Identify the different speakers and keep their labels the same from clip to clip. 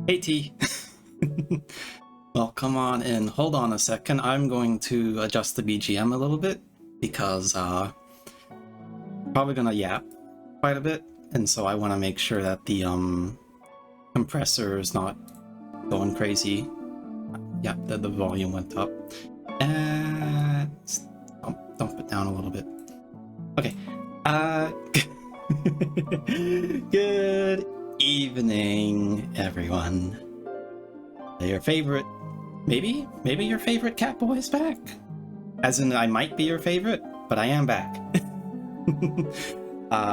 Speaker 1: Hey T. Well, come on in. Hold on a second. I'm going to adjust the BGM a little bit because probably gonna yap quite a bit, and so I want to make sure that the compressor is not going crazy. Yeah, the volume went up. And dump it down a little bit. Okay. Good evening, everyone. Your favorite, maybe your favorite Catboy is back. As in, I might be your favorite, but I am back.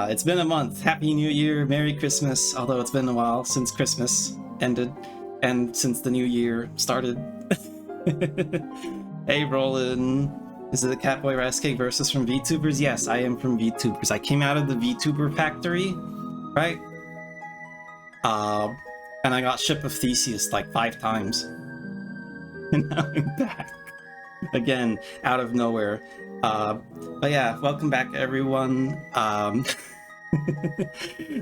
Speaker 1: It's been a month. Happy New Year, Merry Christmas, although it's been a while since Christmas ended and since the new year started. Hey, Roland. Is it the Catboy RicecakeVS from VTubers? Yes, I am from VTubers. I came out of the VTuber factory, right? And I got Ship of Theseus like 5 times. And now I'm back. Again, out of nowhere. But yeah, welcome back everyone.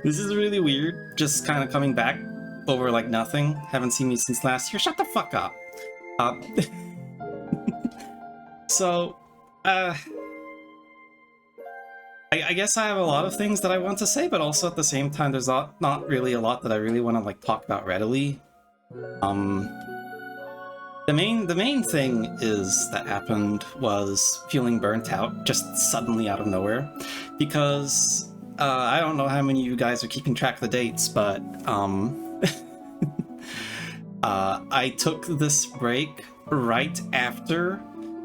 Speaker 1: This is really weird, just kind of coming back over like nothing. Haven't seen me since last year. Shut the fuck up. So, I guess I have a lot of things that I want to say, but also at the same time, there's not really a lot that I really want to like talk about readily. The main thing is that happened was feeling burnt out just suddenly out of nowhere, because I don't know how many of you guys are keeping track of the dates, but I took this break right after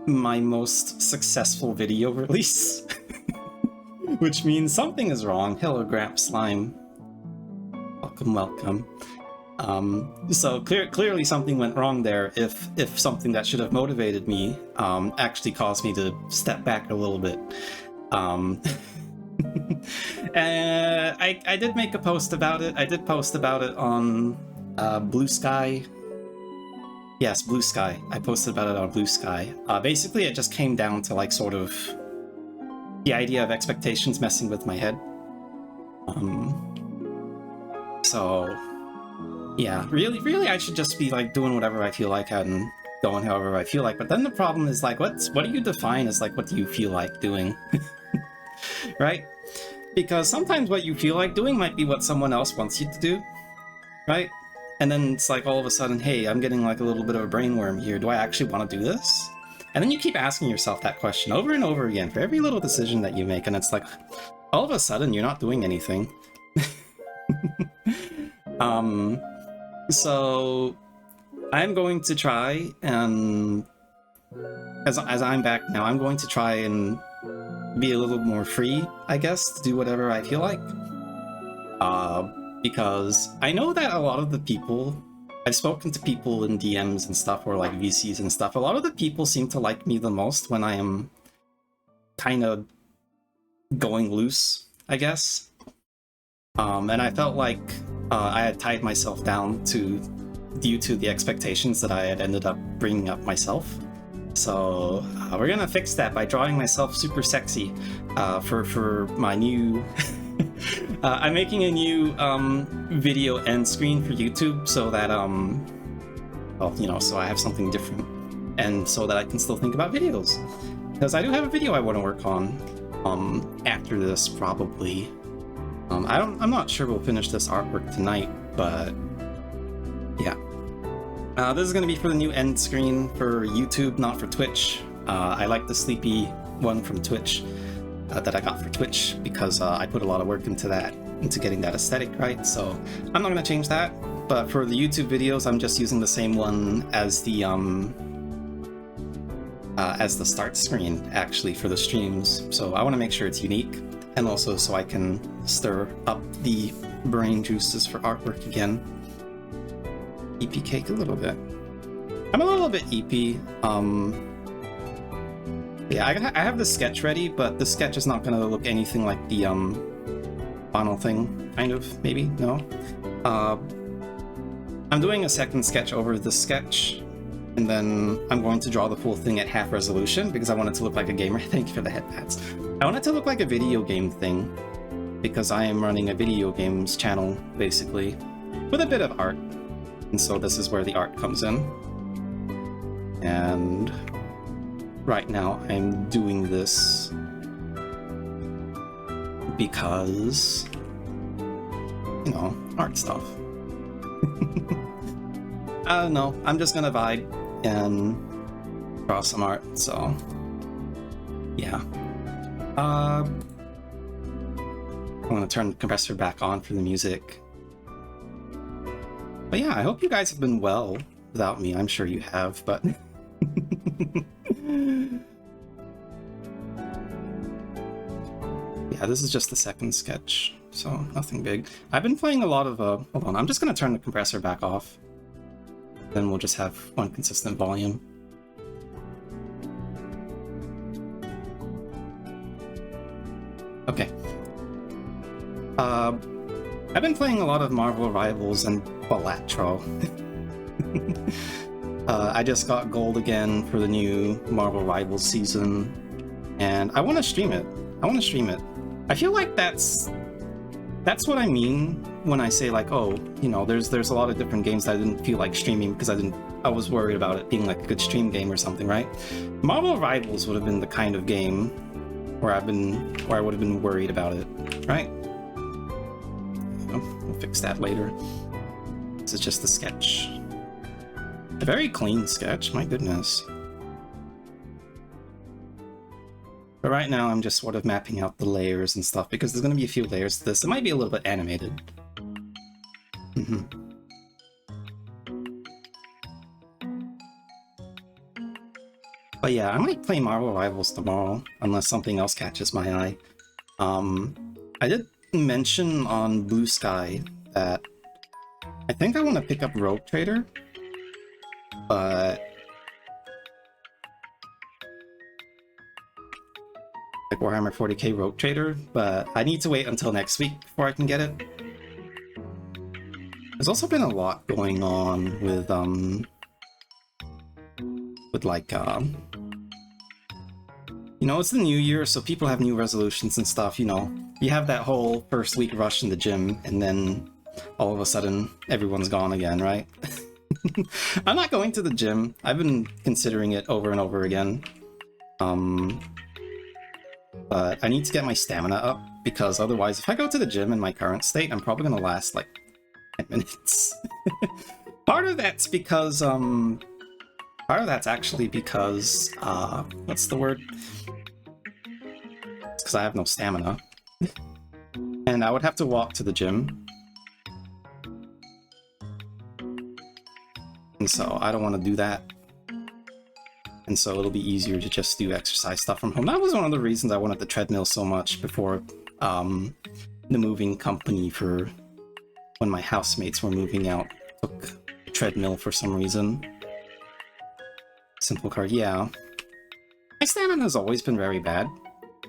Speaker 1: my most successful video release. Which means something is wrong. Hello, Gramp Slime. Welcome. So clearly something went wrong there if something that should have motivated me actually caused me to step back a little bit. And I did make a post about it. I did post about it on Blue Sky. Yes, Blue Sky. I posted about it on Blue Sky. Basically, it just came down to like sort of the idea of expectations messing with my head. So yeah, really I should just be like doing whatever I feel like and going however I feel like. But then the problem is like, what do you define as like what do you feel like doing? Right? Because sometimes what you feel like doing might be what someone else wants you to do, right? And then it's like all of a sudden, hey, I'm getting like a little bit of a brainworm here. Do I actually want to do this? And then you keep asking yourself that question over and over again for every little decision that you make, and it's like, all of a sudden, you're not doing anything. So I'm going to try, and as I'm back now, I'm going to try and be a little more free, I guess, to do whatever I feel like. Because I know that a lot of the people, I've spoken to people in DMs and stuff, or like VCs and stuff, a lot of the people seem to like me the most when I am kind of going loose, I guess. And I felt like I had tied myself down due to the expectations that I had ended up bringing up myself. So we're gonna fix that by drawing myself super sexy for my new... I'm making a new video end screen for YouTube so that, well, you know, so I have something different and so that I can still think about videos. Because I do have a video I want to work on after this, probably. I'm not sure we'll finish this artwork tonight, but yeah. This is going to be for the new end screen for YouTube, not for Twitch. I like the sleepy one from Twitch. That I got for Twitch because I put a lot of work into getting that aesthetic right, so I'm not going to change that. But for the YouTube videos, I'm just using the same one as the start screen, actually, for the streams. So I want to make sure it's unique, and also so I can stir up the brain juices for artwork again. EP cake a little bit. I'm a little bit EP. Yeah, I have the sketch ready, but the sketch is not going to look anything like the final thing, kind of, maybe? No? I'm doing a second sketch over the sketch, and then I'm going to draw the full thing at half resolution, because I want it to look like a gamer. Thank you for the headpads. I want it to look like a video game thing, because I am running a video games channel, basically, with a bit of art. And so this is where the art comes in. And right now I'm doing this because, you know, art stuff. I don't know, I'm just gonna vibe and draw some art, so yeah. I'm gonna turn the compressor back on for the music. But yeah, I hope you guys have been well without me. I'm sure you have, but yeah, this is just the second sketch, so nothing big. I've been playing a lot of hold on, I'm just gonna turn the compressor back off. Then we'll just have one consistent volume. Okay. I've been playing a lot of Marvel Rivals and Balatro. I just got gold again for the new Marvel Rivals season, and I want to stream it. I feel like that's what I mean when I say like, oh, you know, there's a lot of different games that I didn't feel like streaming because I was worried about it being like a good stream game or something, right? Marvel Rivals would have been the kind of game where I would have been worried about it, right? We'll fix that later. This is just a sketch. A very clean sketch, my goodness. But right now I'm just sort of mapping out the layers and stuff because there's going to be a few layers to this. It might be a little bit animated. But yeah, I might play Marvel Rivals tomorrow, unless something else catches my eye. I did mention on Blue Sky that I think I want to pick up Rogue Trader, but like Warhammer 40k Rogue Trader, but I need to wait until next week before I can get it. There's also been a lot going on with like you know, it's the new year, so people have new resolutions and stuff, you know. You have that whole first week rush in the gym, and then all of a sudden everyone's gone again, right? I'm not going to the gym. I've been considering it over and over again. But I need to get my stamina up, because otherwise if I go to the gym in my current state, I'm probably gonna last like 10 minutes. Part of that's because part of that's actually because what's the word? It's because I have no stamina. And I would have to walk to the gym. And so I don't want to do that. And so it'll be easier to just do exercise stuff from home. That was one of the reasons I wanted the treadmill so much before the moving company for when my housemates were moving out took the treadmill for some reason. Simple card, yeah. My stamina has always been very bad.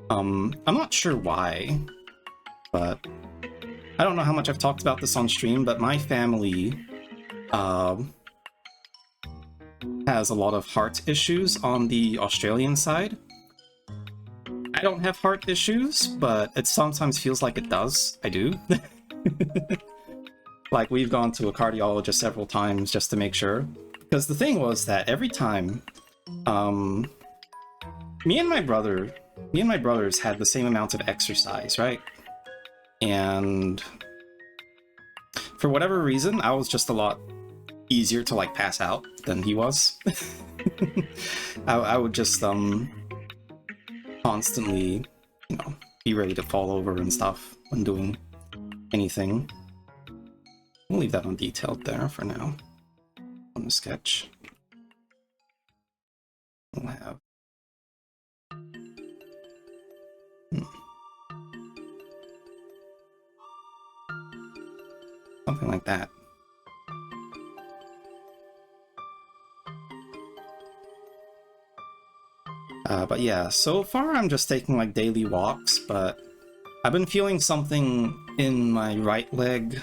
Speaker 1: I'm not sure why, but I don't know how much I've talked about this on stream, but my family has a lot of heart issues on the Australian side. I don't have heart issues, but it sometimes feels like it does. I do. Like, we've gone to a cardiologist several times just to make sure. Because the thing was that every time, me and my brothers had the same amount of exercise, right? And for whatever reason, I was just a lot easier to like pass out than he was. I would just constantly, you know, be ready to fall over and stuff when doing anything. We'll leave that undetailed there for now. On the sketch, we'll have something like that. But yeah, so far I'm just taking like daily walks, but I've been feeling something in my right leg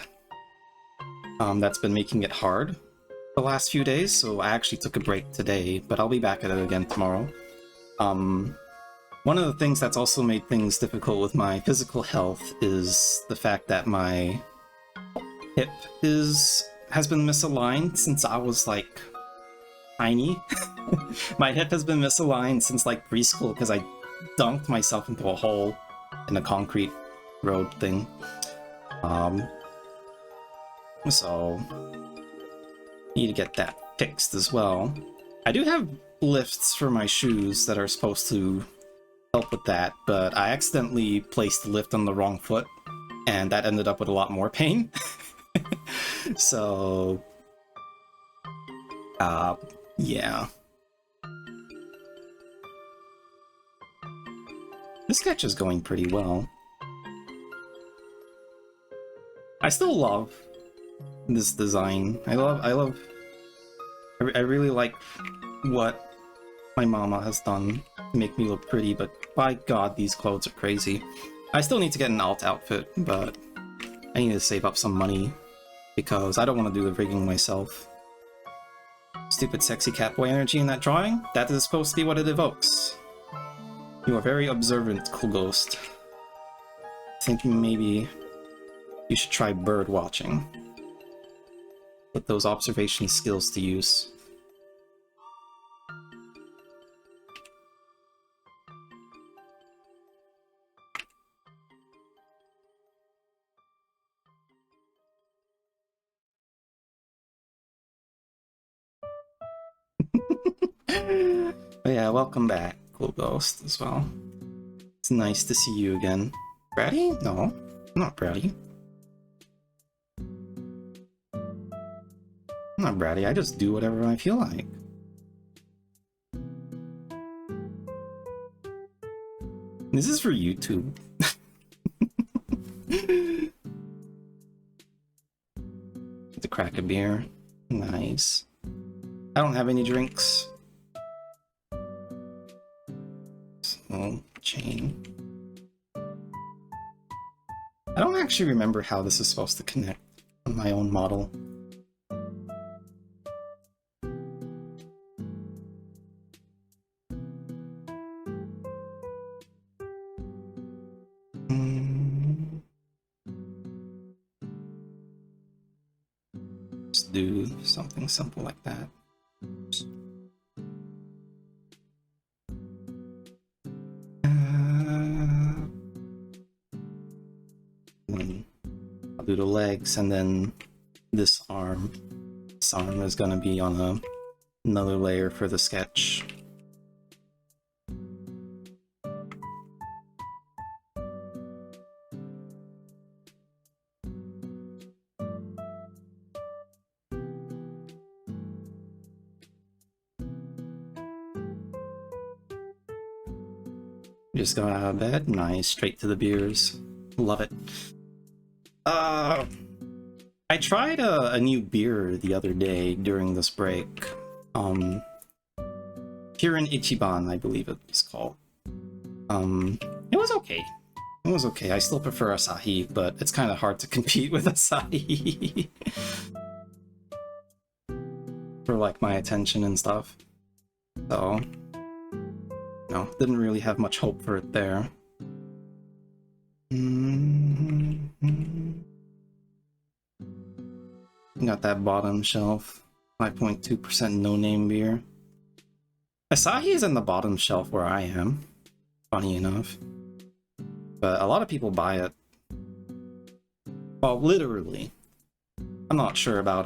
Speaker 1: that's been making it hard the last few days, so I actually took a break today, but I'll be back at it again tomorrow. One of the things that's also made things difficult with my physical health is the fact that my hip is has been misaligned since I was like tiny. My hip has been misaligned since like preschool because I dunked myself into a hole in a concrete road thing. So need to get that fixed as well. I do have lifts for my shoes that are supposed to help with that, but I accidentally placed the lift on the wrong foot, and that ended up with a lot more pain. So, yeah. This sketch is going pretty well. I still love this design. I really like what my mama has done to make me look pretty, but by God, these clothes are crazy. I still need to get an alt outfit, but I need to save up some money because I don't want to do the rigging myself. Stupid sexy catboy energy in that drawing? That is supposed to be what it evokes. You are very observant, cool ghost. I think maybe you should try bird watching. Put those observation skills to use. But yeah, welcome back, cool ghost, as well. It's nice to see you again. Bratty? No, I'm not bratty. I'm not bratty, I just do whatever I feel like. This is for YouTube. To crack a beer. Nice. I don't have any drinks. So, chain. I don't actually remember how this is supposed to connect on my own model. Just do something simple like that. Oops. I'll do the legs, and then this arm. This arm is gonna be on another layer for the sketch. Just got out of bed, nice, straight to the beers. Love it. I tried a new beer the other day during this break. Kirin Ichiban, I believe it was called. It was okay. It was okay. I still prefer Asahi, but it's kind of hard to compete with Asahi. For like my attention and stuff. So, no, didn't really have much hope for it there. Got that bottom shelf, 5.2% no-name beer. Asahi is in the bottom shelf where I am, funny enough. But a lot of people buy it. Well, literally. I'm not sure about,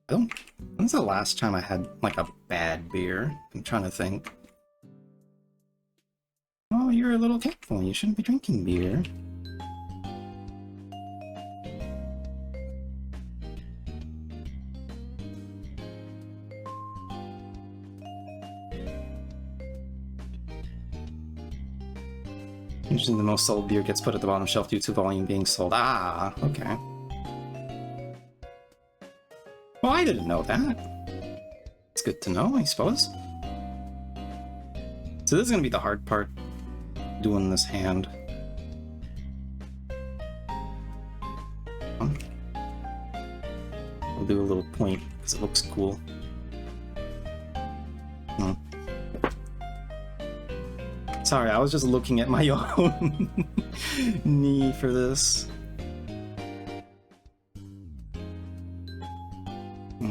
Speaker 1: when's the last time I had, like, a bad beer? I'm trying to think. Oh, you're a little careful. You shouldn't be drinking beer. Usually the most sold beer gets put at the bottom shelf due to volume being sold. Ah, okay. Well, I didn't know that. It's good to know, I suppose. So this is going to be the hard part, doing this hand. I'll do a little point, because it looks cool. Sorry, I was just looking at my own knee for this.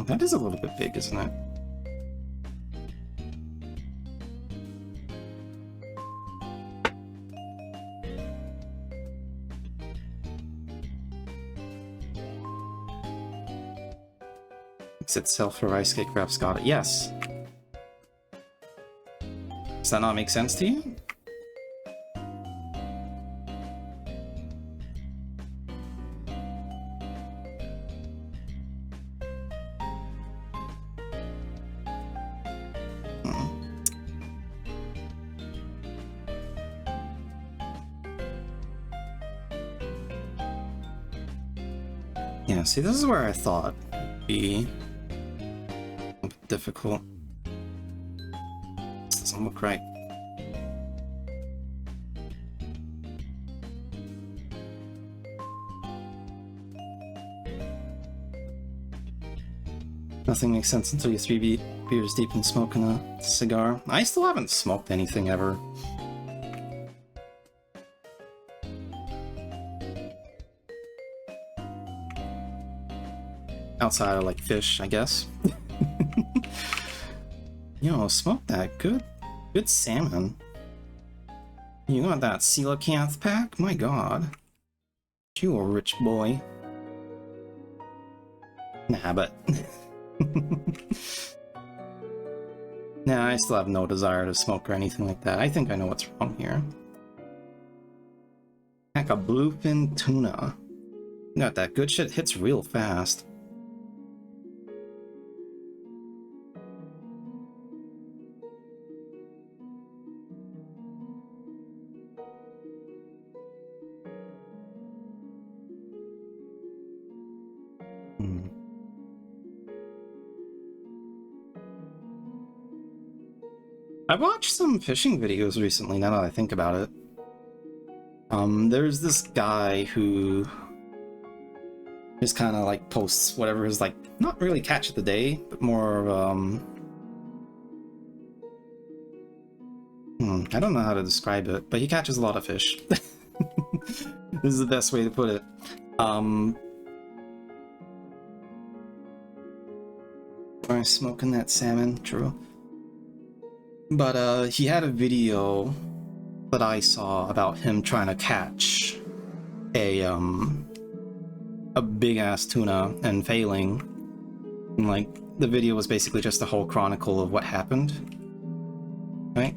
Speaker 1: That is a little bit big, isn't it? Itself for RicecakeVS, got it. Yes. Does that not make sense to you? Yeah, see, this is where I thought it'd be difficult. Doesn't look right. Nothing makes sense until you're 3 beers deep and smoking a cigar. I still haven't smoked anything ever. Outside of like fish, I guess. Yo, smoke that. Good salmon. You got that coelacanth pack? My god. You a rich boy. Nah, but... Nah, I still have no desire to smoke or anything like that. I think I know what's wrong here. Pack of bluefin tuna. You got that good shit, hits real fast. I watched some fishing videos recently, now that I think about it. There's this guy who just kind of like posts whatever is like, not really catch of the day, but more of, I don't know how to describe it, but he catches a lot of fish. This is the best way to put it. Am I smoking that salmon? True. But he had a video that I saw about him trying to catch a big ass tuna and failing. And like the video was basically just a whole chronicle of what happened. Right?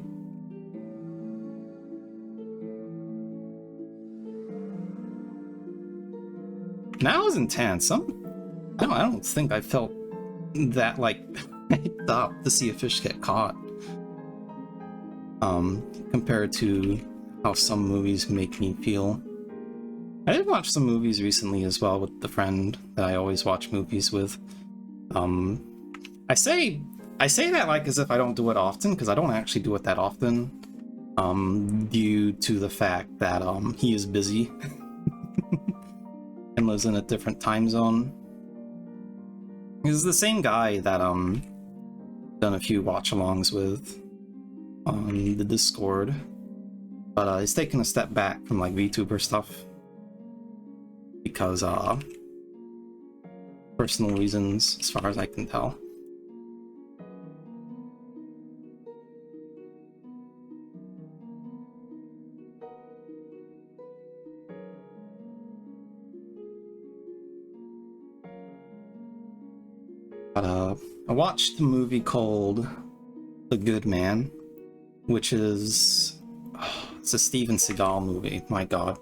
Speaker 1: That was intense. I don't think I felt that like hyped up to see a fish get caught. Compared to how some movies make me feel. I did watch some movies recently as well with the friend that I always watch movies with. I say that like as if I don't do it often, because I don't actually do it that often. Due to the fact that he is busy and lives in a different time zone. He's the same guy that done a few watch-alongs with on the Discord, but he's taken a step back from like VTuber stuff because personal reasons, as far as I can tell. But I watched a movie called The Good Man, which is it's a Steven Seagal movie. My god,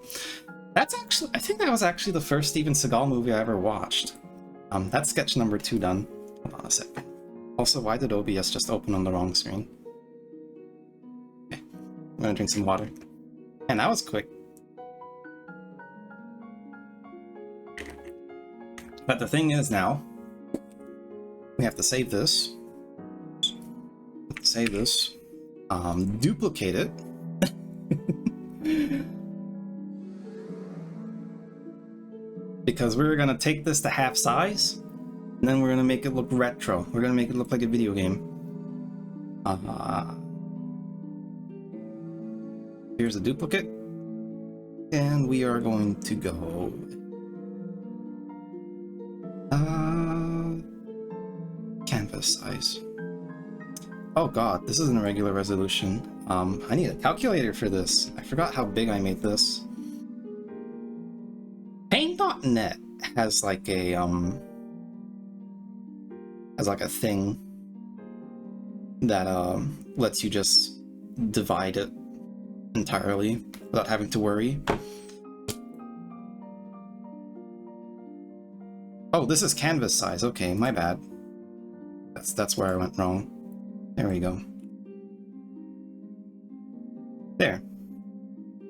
Speaker 1: that's actually, I think that was actually the first Steven Seagal movie I ever watched. That's sketch number 2 done. Hold on a second. Also, why did OBS just open on the wrong screen? Okay, I'm gonna drink some water. And that was quick. But the thing is now, we have to save this. Save this. Duplicate it. Because we're gonna take this to half size, and then we're gonna make it look retro. We're gonna make it look like a video game. Here's a duplicate, and we are going to go canvas size. Oh god, this isn't a regular resolution. I need a calculator for this. I forgot how big I made this. Paint.net has like a thing that lets you just divide it entirely without having to worry. Oh, this is canvas size. Okay, my bad. That's where I went wrong. There we go. There.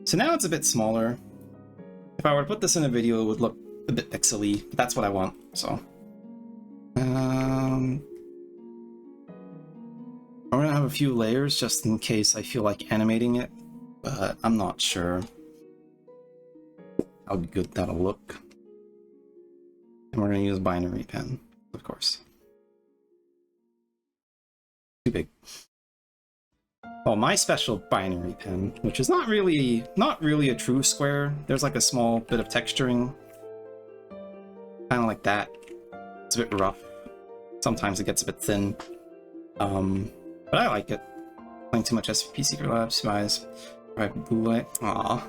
Speaker 1: So now it's a bit smaller. If I were to put this in a video, it would look a bit pixely, but that's what I want, so. I'm gonna have a few layers just in case I feel like animating it, but I'm not sure how good that'll look. And we're gonna use binary pen, of course. Too big. Oh, my special binary pen, which is not really a true square. There's like a small bit of texturing, kind of like that. It's a bit rough. Sometimes it gets a bit thin, but I like it. Playing too much SVP Secret Labs, guys. Right, Boule. Aw,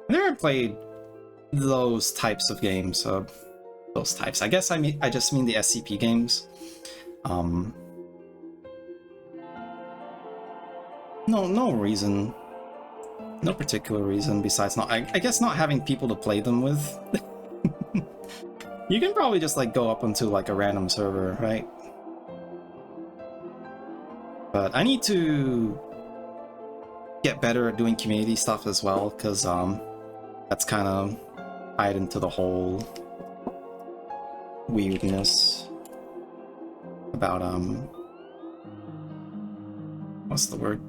Speaker 1: I never played those types of games. Those types. I guess I just mean the SCP games. No reason. No particular reason besides I guess not having people to play them with. You can probably just like go up onto like a random server, right? But I need to get better at doing community stuff as well, because that's kind of tied into the whole weirdness about what's the word?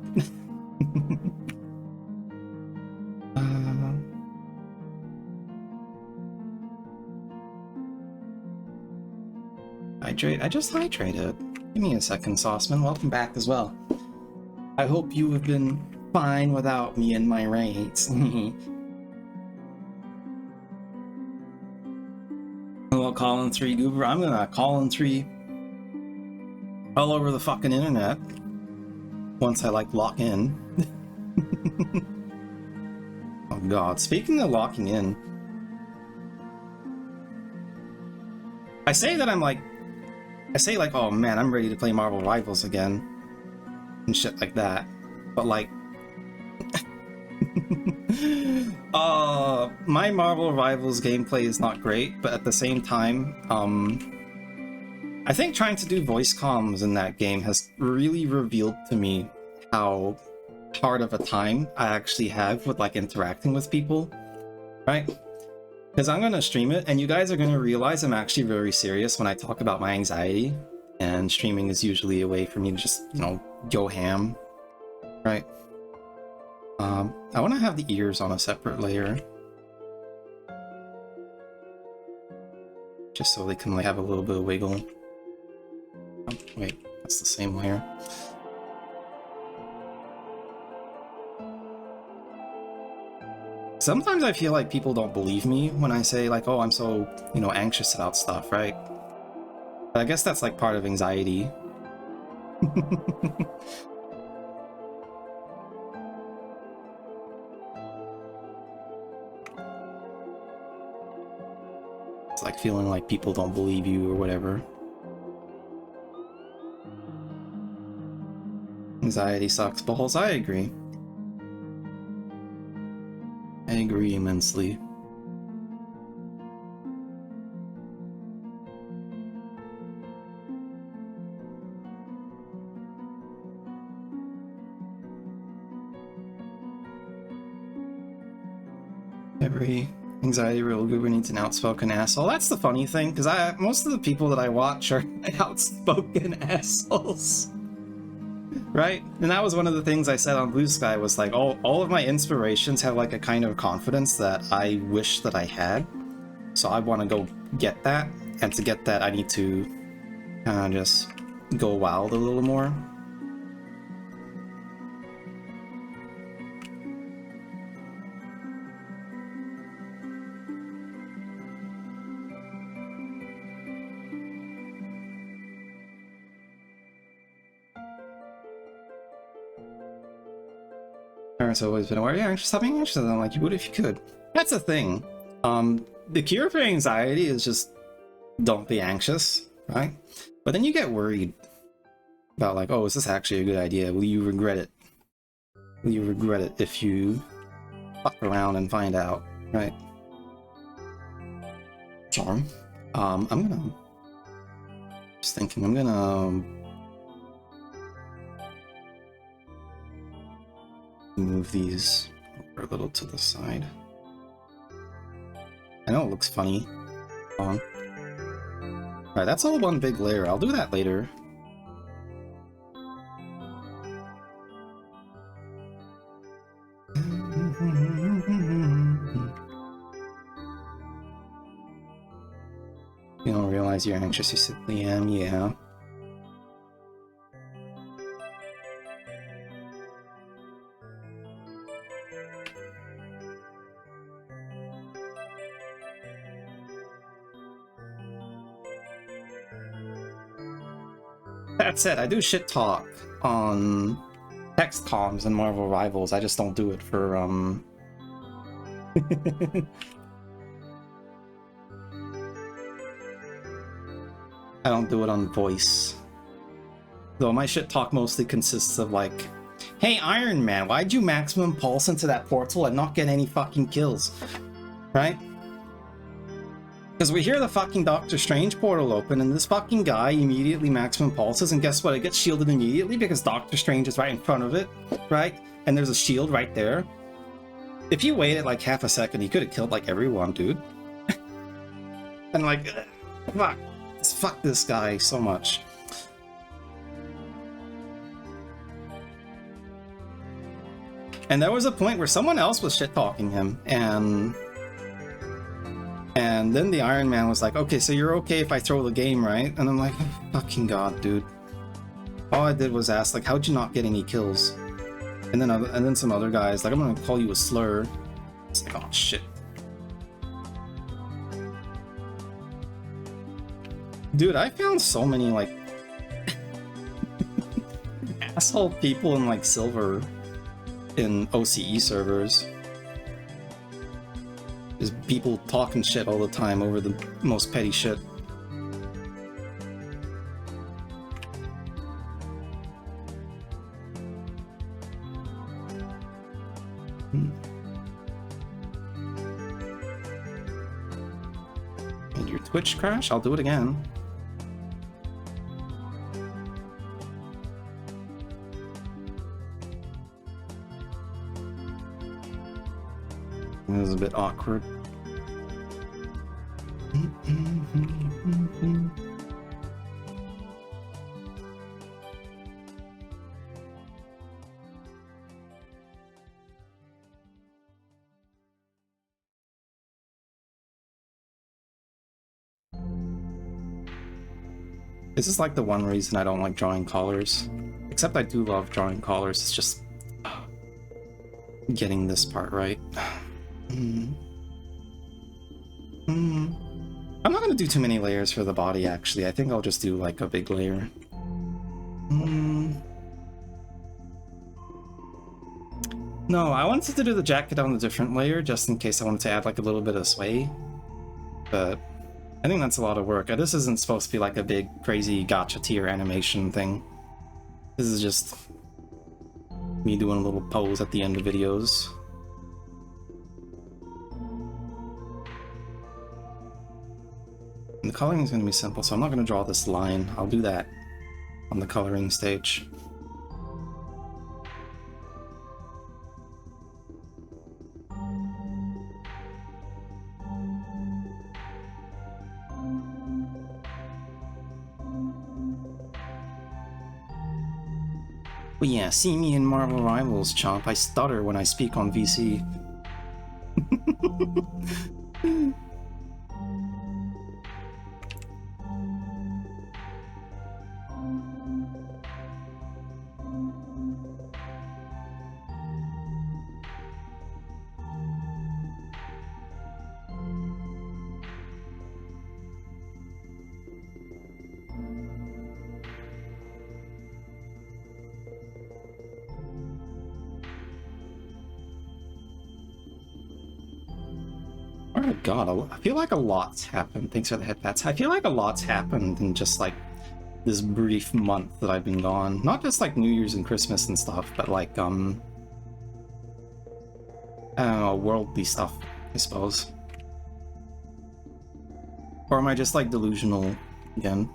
Speaker 1: Hydrate? I just hydrated. Give me a second, Sauceman. Welcome back as well. I hope you have been fine without me and my rates. Well, Colin 3 Goober, I'm gonna Colin 3 all over the fucking internet once I like lock in. Oh god, speaking of locking in, I say like, oh man, I'm ready to play Marvel Rivals again and shit like that, but like my Marvel Rivals gameplay is not great, but at the same time, I think trying to do voice comms in that game has really revealed to me how hard of a time I actually have with like interacting with people, right? Because I'm gonna stream it and you guys are gonna realize I'm actually very serious when I talk about my anxiety, and streaming is usually a way for me to just, you know, go ham, right? I want to have the ears on a separate layer, just so they can like have a little bit of wiggle. Oh, wait, that's the same layer. Sometimes I feel like people don't believe me when I say like, oh, I'm so, you know, anxious about stuff, right? But I guess that's like part of anxiety. It's like feeling like people don't believe you or whatever. Anxiety sucks balls, I agree. I agree immensely. Every anxiety real goober needs an outspoken asshole. That's the funny thing, because most of the people that I watch are outspoken assholes. Right? And that was one of the things I said on Blue Sky, was like, all of my inspirations have like a kind of confidence that I wish that I had. So I want to go get that, and to get that I need to kind of just go wild a little more. I've always been aware. Are you anxious? Stop being anxious. And I'm like, you would if you could. That's the thing. The cure for anxiety is just don't be anxious, right? But then you get worried about like, oh, is this actually a good idea? Will you regret it? Will you regret it if you fuck around and find out, right? Charm. I'm gonna... Just thinking, I'm gonna... move these over a little to the side. I know it looks funny. Alright, that's all one big layer. I'll do that later. You don't realize you're anxious, you simply am, yeah. That said, I do shit talk on text comms and Marvel Rivals. I just don't do it for I don't do it on voice. Though my shit talk mostly consists of like, hey Iron Man, why'd you maximum pulse into that portal and not get any fucking kills? Right? Because we hear the fucking Doctor Strange portal open and this fucking guy immediately maximum pulses, and guess what? It gets shielded immediately because Doctor Strange is right in front of it, right? And there's a shield right there. If you waited like half a second, he could have killed like everyone, dude. And like, fuck this guy so much. And there was a point where someone else was shit-talking him, and then the Iron Man was like, okay, so you're okay if I throw the game, right? And I'm like, oh, fucking god, dude. All I did was ask, like, how'd you not get any kills? And then some other guys, like, I'm gonna call you a slur. It's like, oh, shit. Dude, I found so many, like, asshole people in, like, silver in OCE servers. Just people talking shit all the time over the most petty shit. And your Twitch crash? I'll do it again. It was a bit awkward. This is like the one reason I don't like drawing collars. Except I do love drawing collars, it's just getting this part right. I'm not gonna do too many layers for the body, actually. I think I'll just do like a big layer. No, I wanted to do the jacket on a different layer, just in case I wanted to add like a little bit of sway. But I think that's a lot of work. This isn't supposed to be like a big, crazy gacha tier animation thing. This is just me doing a little pose at the end of videos. And the coloring is going to be simple, so I'm not going to draw this line. I'll do that on the coloring stage. But yeah, see me in Marvel Rivals, Chomp. I stutter when I speak on VC. Oh my god, I feel like a lot's happened. Thanks for the headpats. I feel like a lot's happened in just like this brief month that I've been gone. Not just like New Year's and Christmas and stuff, but like I don't know, worldly stuff, I suppose. Or am I just like delusional again?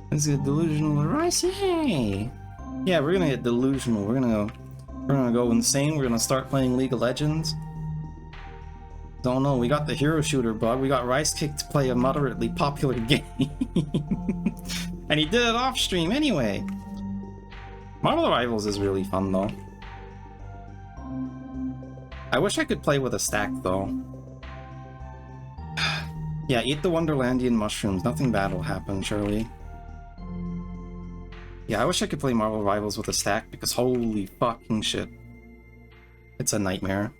Speaker 1: Let's get delusional rice. Yay! Yeah, we're gonna get delusional. We're gonna go insane. We're gonna start playing League of Legends. Don't know. We got the hero shooter bug. We got RiceCake to play a moderately popular game, and he did it off stream anyway. Marvel Rivals is really fun though. I wish I could play with a stack though. Yeah, eat the Wonderlandian mushrooms. Nothing bad will happen, surely. Yeah, I wish I could play Marvel Rivals with a stack, because holy fucking shit. It's a nightmare.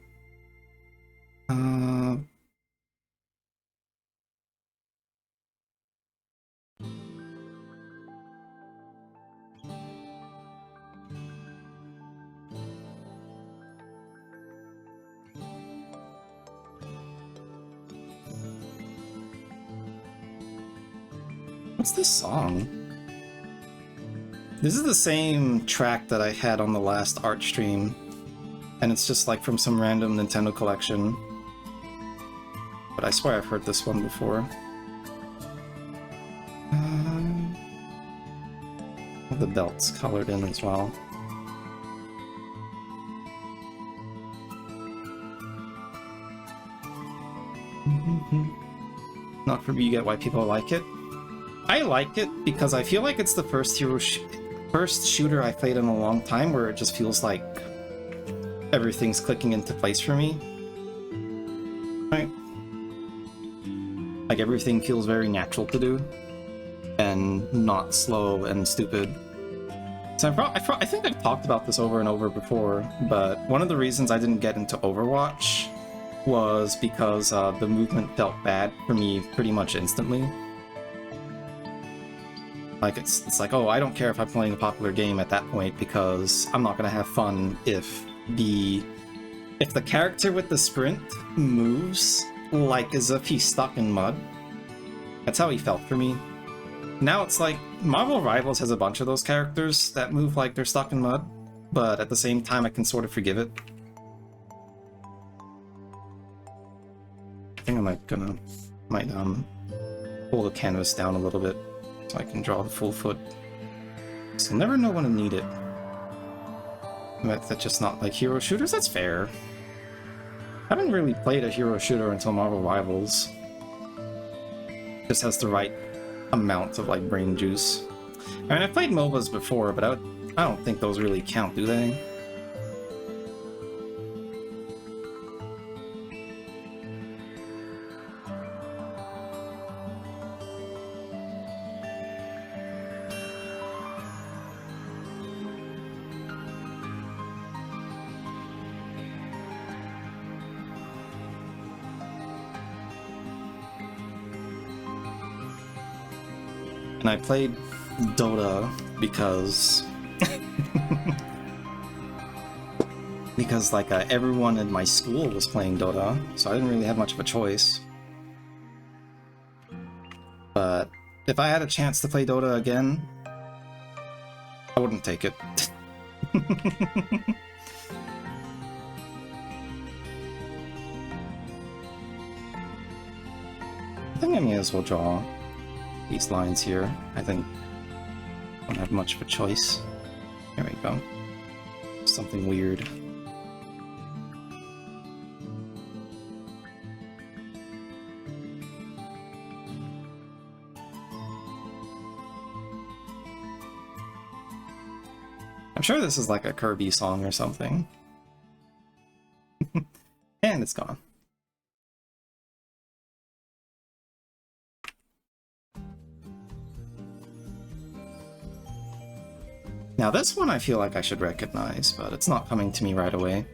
Speaker 1: What's this song? This is the same track that I had on the last art stream, and it's just like from some random Nintendo collection. But I swear I've heard this one before. The belt's colored in as well. Not for me, you get why people like it. I like it because I feel like it's the first first shooter I played in a long time where it just feels like everything's clicking into place for me. Right? Like everything feels very natural to do and not slow and stupid. So I think I've talked about this over and over before, but one of the reasons I didn't get into Overwatch was because the movement felt bad for me pretty much instantly. Like, it's like, oh, I don't care if I'm playing a popular game at that point because I'm not gonna have fun if the character with the sprint moves like as if he's stuck in mud. That's how he felt for me. Now it's like, Marvel Rivals has a bunch of those characters that move like they're stuck in mud, but at the same time I can sort of forgive it. I think I might pull the canvas down a little bit so I can draw the full foot. So I'll never know when to need it. That's just not like hero shooters, that's fair. I haven't really played a hero shooter until Marvel Rivals. Just has the right amount of like brain juice. I mean, I've played MOBAs before, but I don't think those really count, do they? And I played Dota because because like everyone in my school was playing Dota, so I didn't really have much of a choice. But if I had a chance to play Dota again, I wouldn't take it. I think I may as well draw these lines here. I think I don't have much of a choice. There we go. Something weird. I'm sure this is like a Kirby song or something. And it's gone. Now this one I feel like I should recognize, but it's not coming to me right away.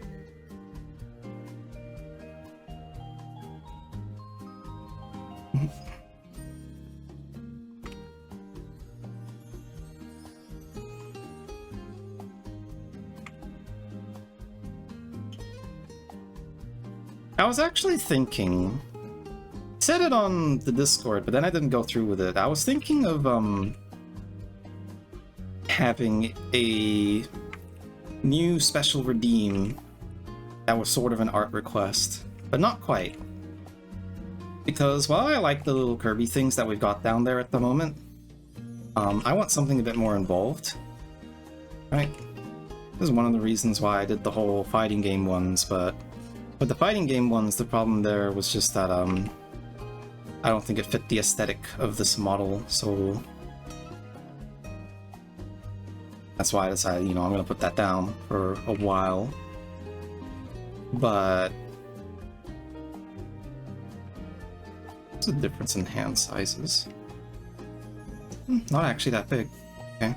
Speaker 1: I was actually thinking, I said it on the Discord, but then I didn't go through with it. I was thinking of having a new special redeem that was sort of an art request, but not quite. Because while I like the little Kirby things that we've got down there at the moment, I want something a bit more involved. Right? This is one of the reasons why I did the whole fighting game ones, but with the fighting game ones, the problem there was just that I don't think it fit the aesthetic of this model, so that's why I decided, you know, I'm gonna put that down for a while. But what's the difference in hand sizes? Not actually that big. Okay.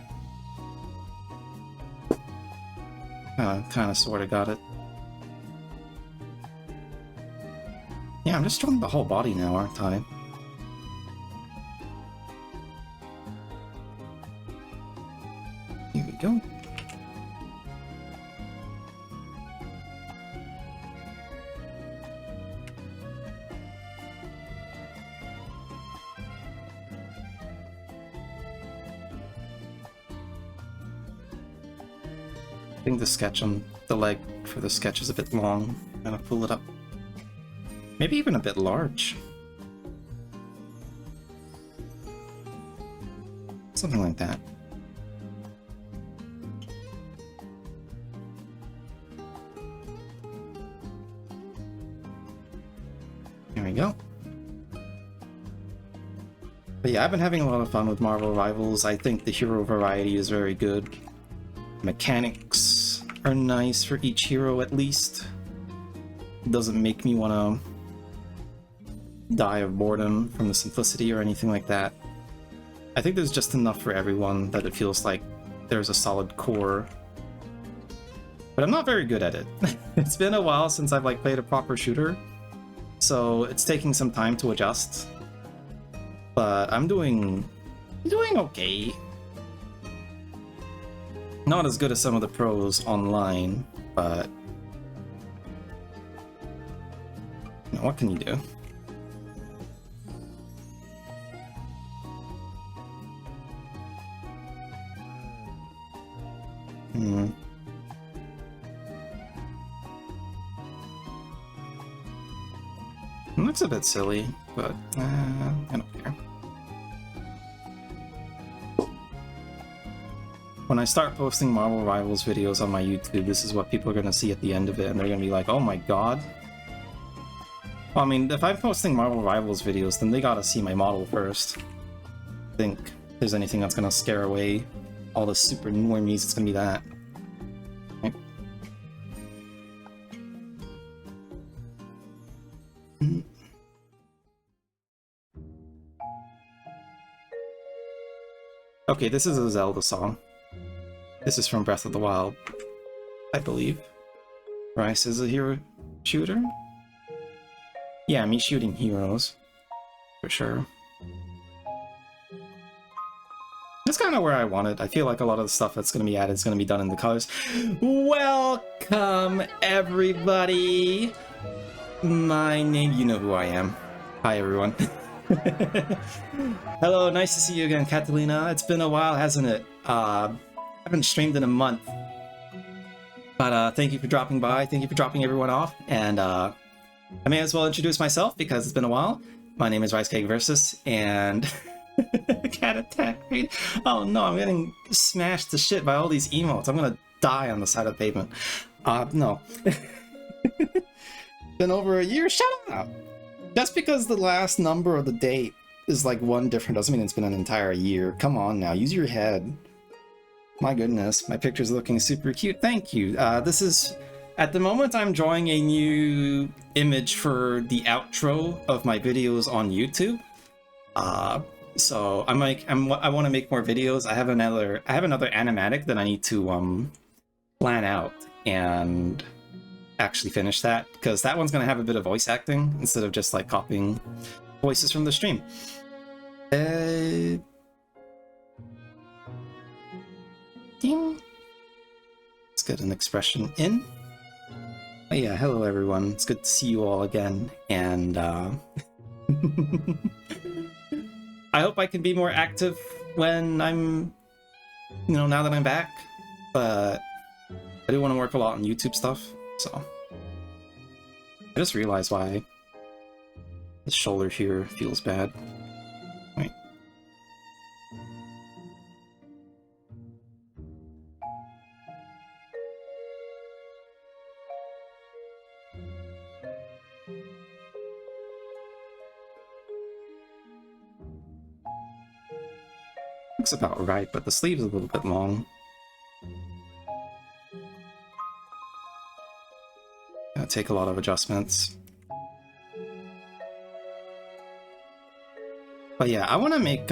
Speaker 1: Kind of sort of got it. Yeah, I'm just drawing the whole body now, aren't I? Here we go. I think the sketch on the leg for the sketch is a bit long. I'm gonna pull it up. Maybe even a bit large. Something like that. There we go. But yeah, I've been having a lot of fun with Marvel Rivals. I think the hero variety is very good. Mechanics are nice for each hero at least. It doesn't make me want to die of boredom from the simplicity or anything like that. I think there's just enough for everyone that it feels like there's a solid core. But I'm not very good at it. It's been a while since I've like played a proper shooter, so it's taking some time to adjust. But I'm doing okay. Not as good as some of the pros online, but you know, what can you do? Looks a bit silly, but I don't care. When I start posting Marvel Rivals videos on my YouTube, this is what people are going to see at the end of it, and they're going to be like, oh my god. Well, I mean, if I'm posting Marvel Rivals videos, then they gotta see my model first. I think if there's anything that's going to scare away all the super normies, it's going to be that. Okay. Okay, this is a Zelda song. This is from Breath of the Wild, I believe. Rice is a hero shooter? Yeah, me shooting heroes, for sure. That's kind of where I want it. I feel like a lot of the stuff that's going to be added is going to be done in the colors. Welcome, everybody! My name, you know who I am. Hi, everyone. Hello, nice to see you again, Catalina. It's been a while, hasn't it? I haven't streamed in a month. But thank you for dropping by. Thank you for dropping everyone off. And I may as well introduce myself because it's been a while. My name is RicecakeVS, and cat attack. Oh no, I'm getting smashed to shit by all these emotes. I'm gonna die on the side of the pavement. No. Been over a year? Shut up! Just because the last number of the date is like one different doesn't mean it's been an entire year. Come on now, use your head. My goodness, my picture's looking super cute. Thank you. This is, at the moment, I'm drawing a new image for the outro of my videos on YouTube. So I'm like, I want to make more videos. I have another animatic that I need to plan out and actually finish that, because that one's gonna have a bit of voice acting instead of just like copying voices from the stream. Ding. Let's get an expression in. Oh yeah, hello everyone. It's good to see you all again, and I hope I can be more active when I'm, now that I'm back, but I do want to work a lot on YouTube stuff, so. I just realized why this shoulder here feels bad. Wait. Looks about right, but the sleeve's a little bit long. Gonna take a lot of adjustments. But yeah, I want to make,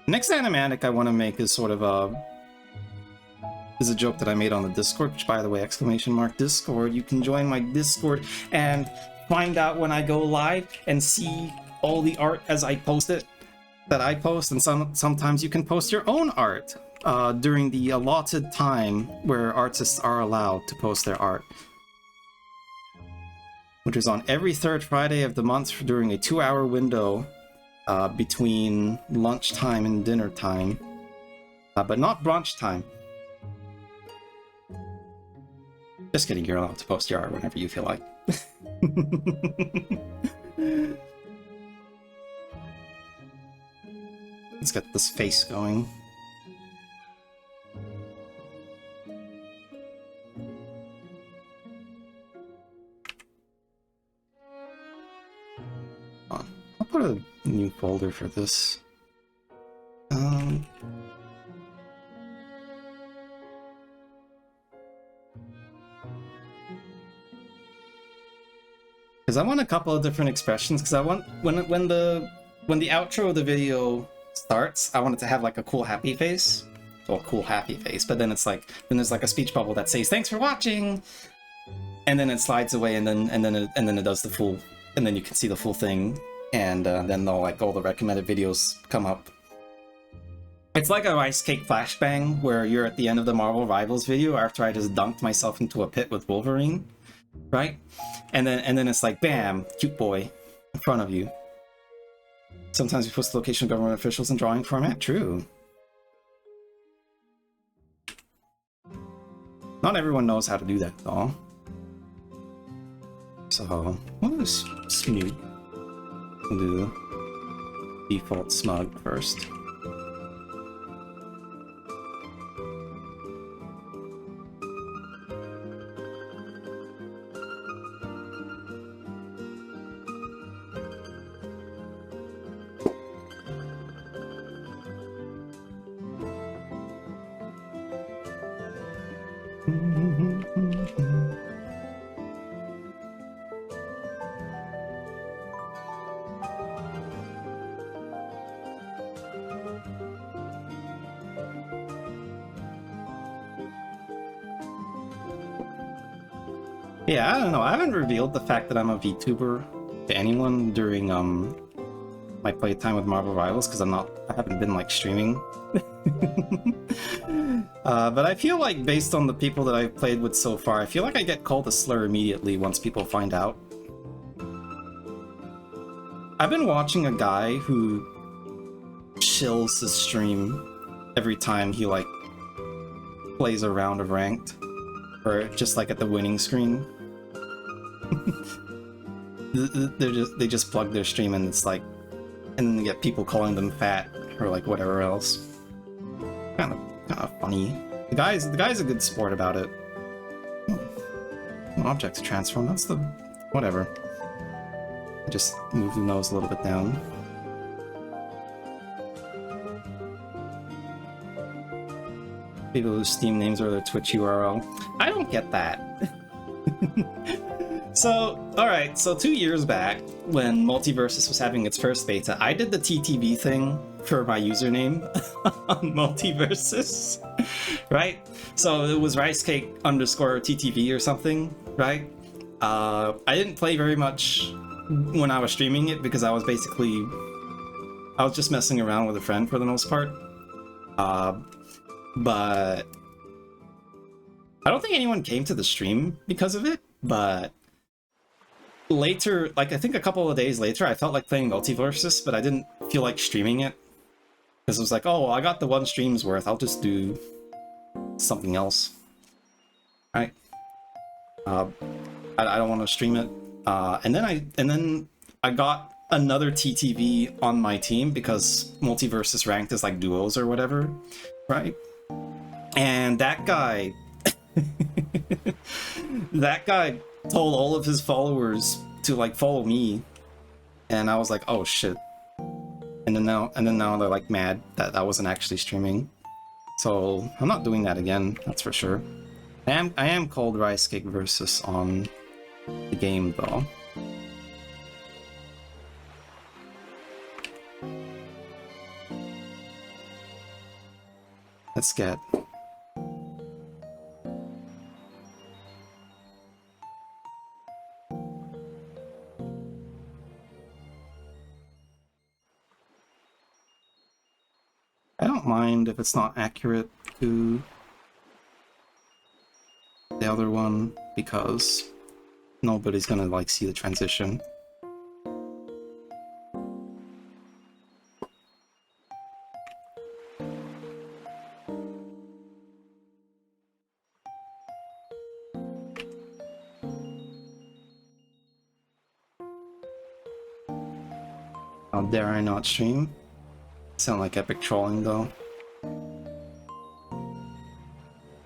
Speaker 1: next animatic I want to make is sort of is a joke that I made on the Discord, which, by the way, !Discord, you can join my Discord and find out when I go live and see all the art as I post it, that I post, and sometimes you can post your own art during the allotted time where artists are allowed to post their art, which is on every third Friday of the month during a 2-hour window between lunchtime and dinner time, but not brunch time. Just kidding, you're allowed to post your art whenever you feel like. Let's get this face going. I'll put a new folder for this. Because I want a couple of different expressions, because I want, when the outro of the video starts, I want it to have like a cool happy face. Well, cool happy face, but then it's like, then there's like a speech bubble that says thanks for watching, and then it slides away, and then it does the full, and then you can see the full thing, and then all the recommended videos come up. It's like a Rice Cake flashbang where you're at the end of the Marvel Rivals video after I just dunked myself into a pit with Wolverine, right? And then it's like, bam, cute boy in front of you. Sometimes we post the location of government officials in drawing format. True. Not everyone knows how to do that, though. So, we'll just smooth. We'll do default smug first. Yeah, I don't know. I haven't revealed the fact that I'm a VTuber to anyone during my playtime with Marvel Rivals, because I haven't been like streaming. But I feel like, based on the people that I've played with so far, I feel like I get called a slur immediately once people find out. I've been watching a guy who chills his stream every time he like plays a round of ranked, or just like at the winning screen. They just plug their stream, and it's like, and then you get people calling them fat or like whatever else. Kind of funny. The guy's a good sport about it. Objects transform. That's the whatever. Just move the nose a little bit down. People whose Steam names are their Twitch URL. I don't get that. So, alright, so 2 years back, when Multiversus was having its first beta, I did the TTV thing for my username on Multiversus, right? So it was RiceCake_TTV or something, right? I didn't play very much when I was streaming it because I was just messing around with a friend for the most part. But I don't think anyone came to the stream because of it, but later, like I think a couple of days later, I felt like playing Multiversus, but I didn't feel like streaming it. Because it was like, oh, well, I got the 1 stream's worth, I'll just do something else. Right? I don't want to stream it. And then I got another TTV on my team because Multiversus ranked as like duos or whatever, right? And that guy that guy told all of his followers to like follow me, and I was like, oh shit. And then now they're like mad that I wasn't actually streaming. So I'm not doing that again, that's for sure. I am called RicecakeVS on the game though. Let's get I don't mind if it's not accurate to the other one because nobody's gonna like see the transition. How dare I not stream? Sound like epic trolling though.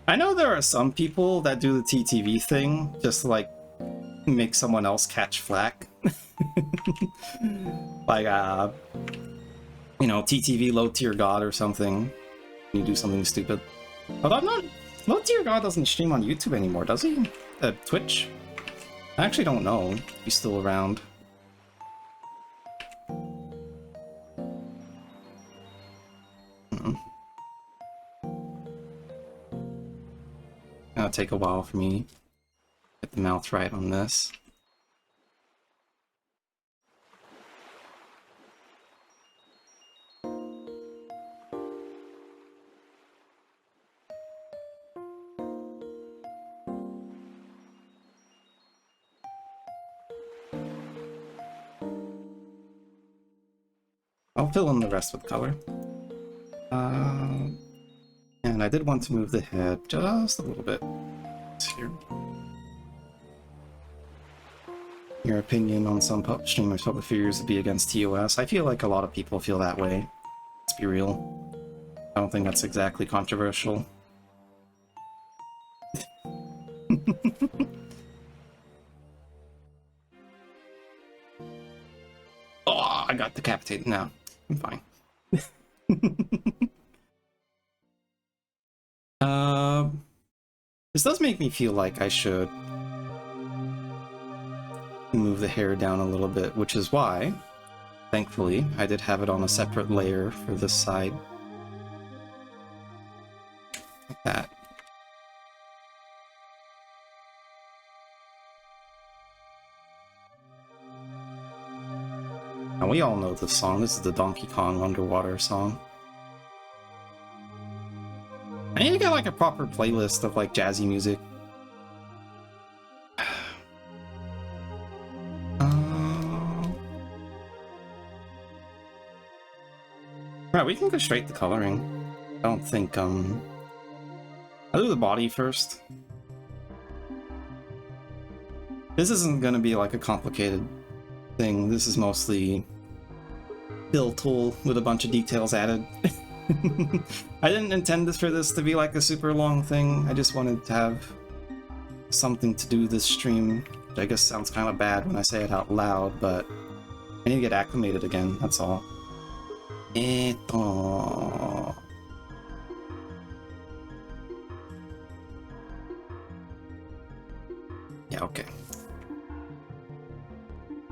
Speaker 1: I know there are some people that do the TTV thing just to like make someone else catch flack. Like you know, TTV low tier god or something. You do something stupid. Although I'm not, low tier god doesn't stream on YouTube anymore, does he? Twitch? I actually don't know if he's still around. It'll take a while for me to get the mouth right on this. I'll fill in the rest with color. And I did want to move the head just a little bit. Here. Your opinion on some streamers' public figures to be against TOS? I feel like a lot of people feel that way. Let's be real. I don't think that's exactly controversial. Oh, I got decapitated now. I'm fine. This does make me feel like I should move the hair down a little bit, which is why, thankfully, I did have it on a separate layer for this side. Like that. And we all know this song. This is the Donkey Kong underwater song. I need to get like a proper playlist of like jazzy music. Right, we can go straight to coloring. I don't think I'll do the body first. This isn't gonna be like a complicated thing. This is mostly fill tool with a bunch of details added. I didn't intend for this to be like a super long thing. I just wanted to have something to do this stream, which I guess sounds kind of bad when I say it out loud, but I need to get acclimated again, that's all. Yeah, okay.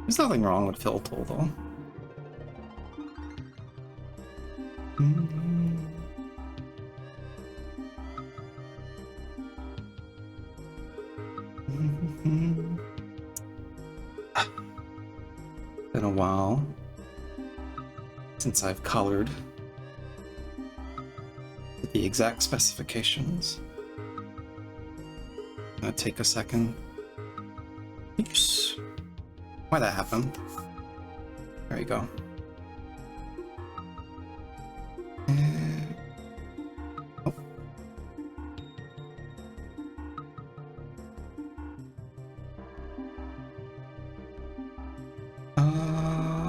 Speaker 1: There's nothing wrong with filter though. Been a while since I've colored the exact specifications. Gonna take a second. Oops. Why'd that happen? There you go. Oh.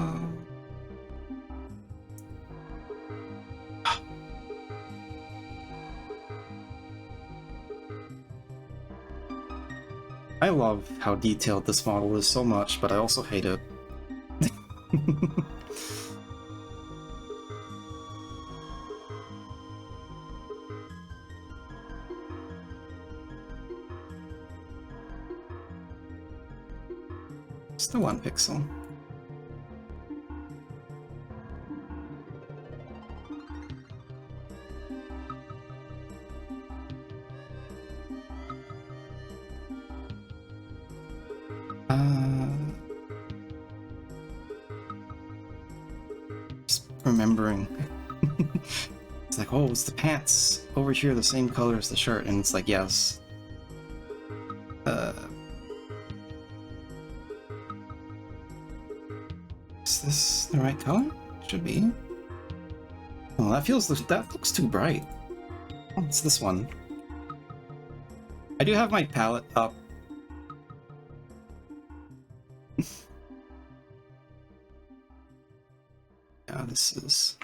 Speaker 1: I love how detailed this model is so much, but I also hate it. Just the 1 pixel. Just remembering. It's like, oh, is the pants over here the same color as the shirt? And it's like, yes. Is this the right color? Should be. Oh, that looks too bright. Oh, it's this one. I do have my palette up. Yeah, this is...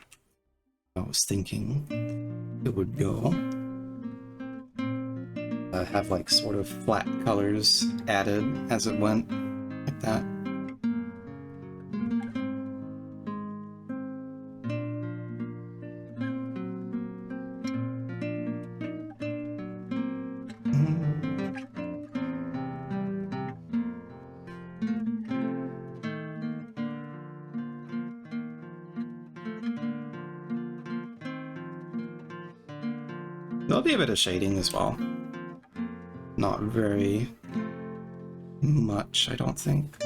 Speaker 1: I was thinking it would go. Have like sort of flat colors added as it went, like that. There'll be a bit of shading as well. Not very much, I don't think.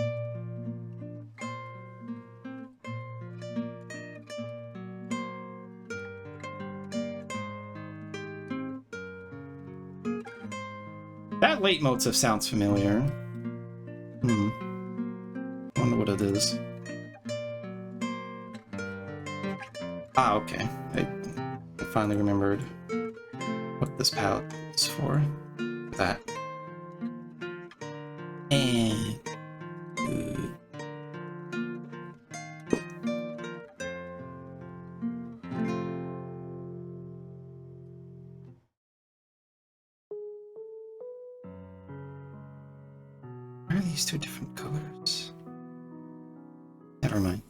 Speaker 1: That late motif sounds familiar. I wonder what it is. Ah, okay. I finally remembered what this palette is for. That. And... why are these two different colors? Never mind.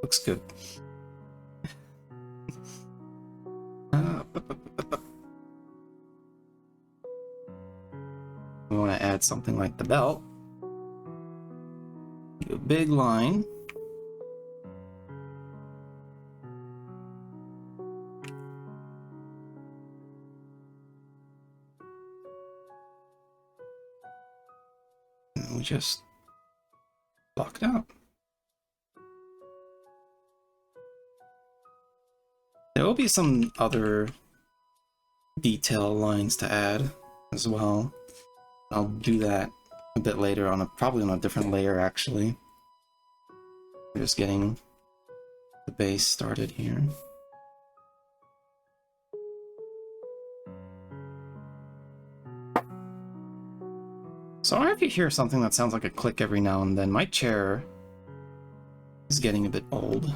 Speaker 1: Looks good. We want to add something like the belt. Do a big line. And we just block it out. There will be some other detail lines to add as well. I'll do that a bit later on probably on a different layer actually. We're just getting the base started here. Sorry if you hear something that sounds like a click every now and then. My chair is getting a bit old.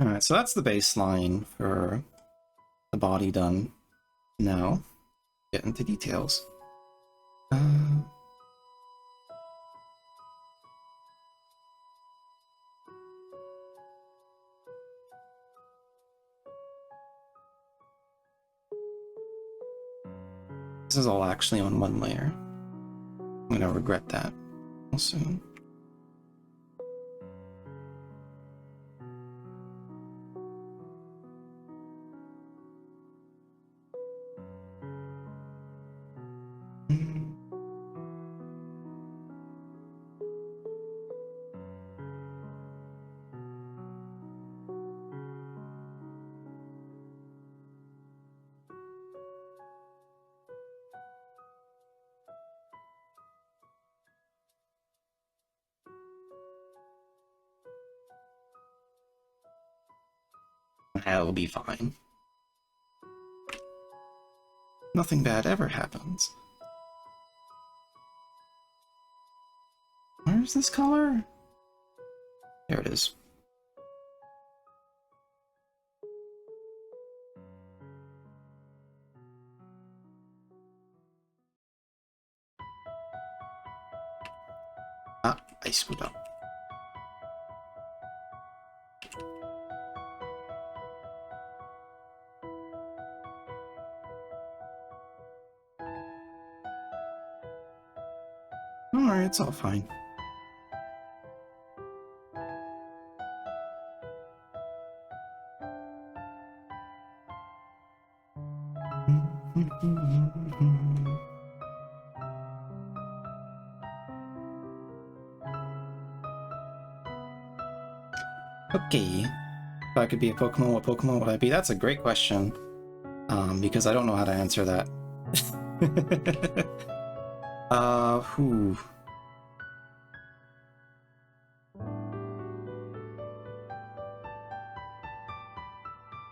Speaker 1: Alright, so that's the baseline for the body done. Now, get into details. This is all actually on one layer. I'm gonna regret that soon. That'll be fine. Nothing bad ever happens. Where's this color? There it is. Ah, I screwed up. Alright, it's all fine. Okay. If I could be a Pokemon, what Pokemon would I be? That's a great question. Because I don't know how to answer that. Who?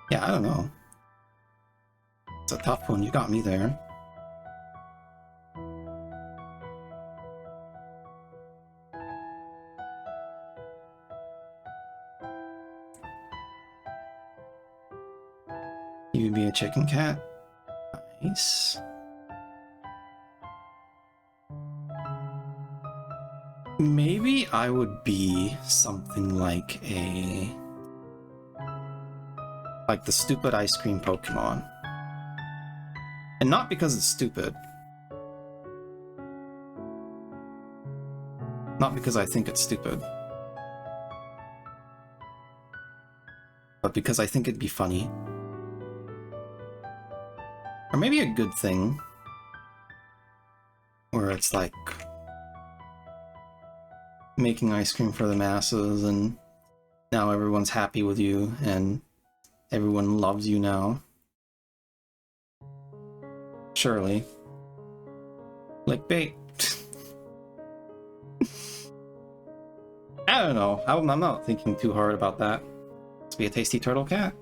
Speaker 1: Yeah, I don't know. It's a tough one. You got me there. You would be a chicken cat? Nice. Maybe I would be something like the stupid ice cream Pokemon. And not because it's stupid. Not because I think it's stupid. But because I think it'd be funny. Or maybe a good thing. Where it's like making ice cream for the masses and now everyone's happy with you and everyone loves you now. Surely. Like bait. I don't know. I'm not thinking too hard about that. Let's be a tasty turtle cat.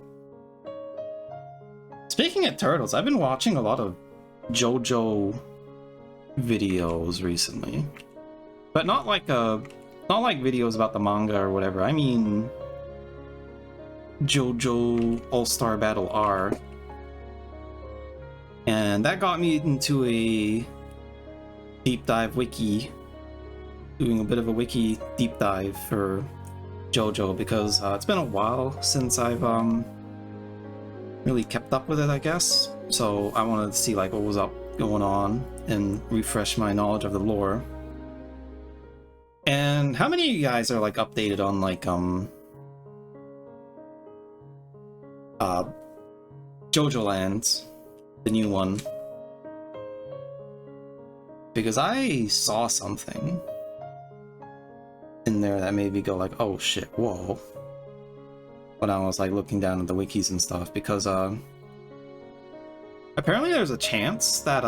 Speaker 1: Speaking of turtles, I've been watching a lot of JoJo videos recently. But not like videos about the manga or whatever. I mean JoJo All-Star Battle R. And that got me into a deep dive wiki, doing a bit of a wiki deep dive for JoJo because it's been a while since I've really kept up with it, I guess. So I wanted to see like what was going on and refresh my knowledge of the lore. And how many of you guys are like updated on like JoJo Lands, the new one? Because I saw something in there that made me go like, oh shit, whoa. When I was like looking down at the wikis and stuff, because apparently there's a chance that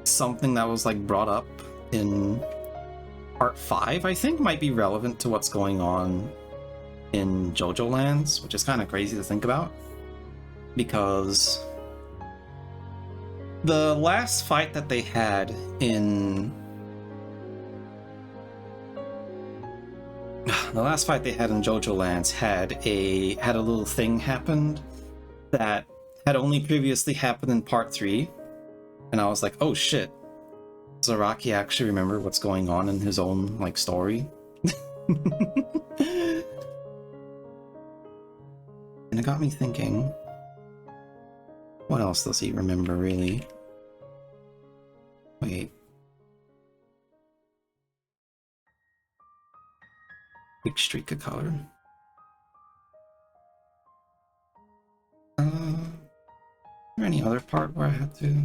Speaker 1: something that was like brought up in part 5, I think, might be relevant to what's going on in JoJo Lands, which is kind of crazy to think about. Because the last fight that they had in the last fight they had in JoJo Lands had a little thing happen that had only previously happened in part 3, and I was like, oh shit, does Araki actually remember what's going on in his own like story? And it got me thinking, what else does he remember really? Wait. Big streak of color. Is there any other part where I had to...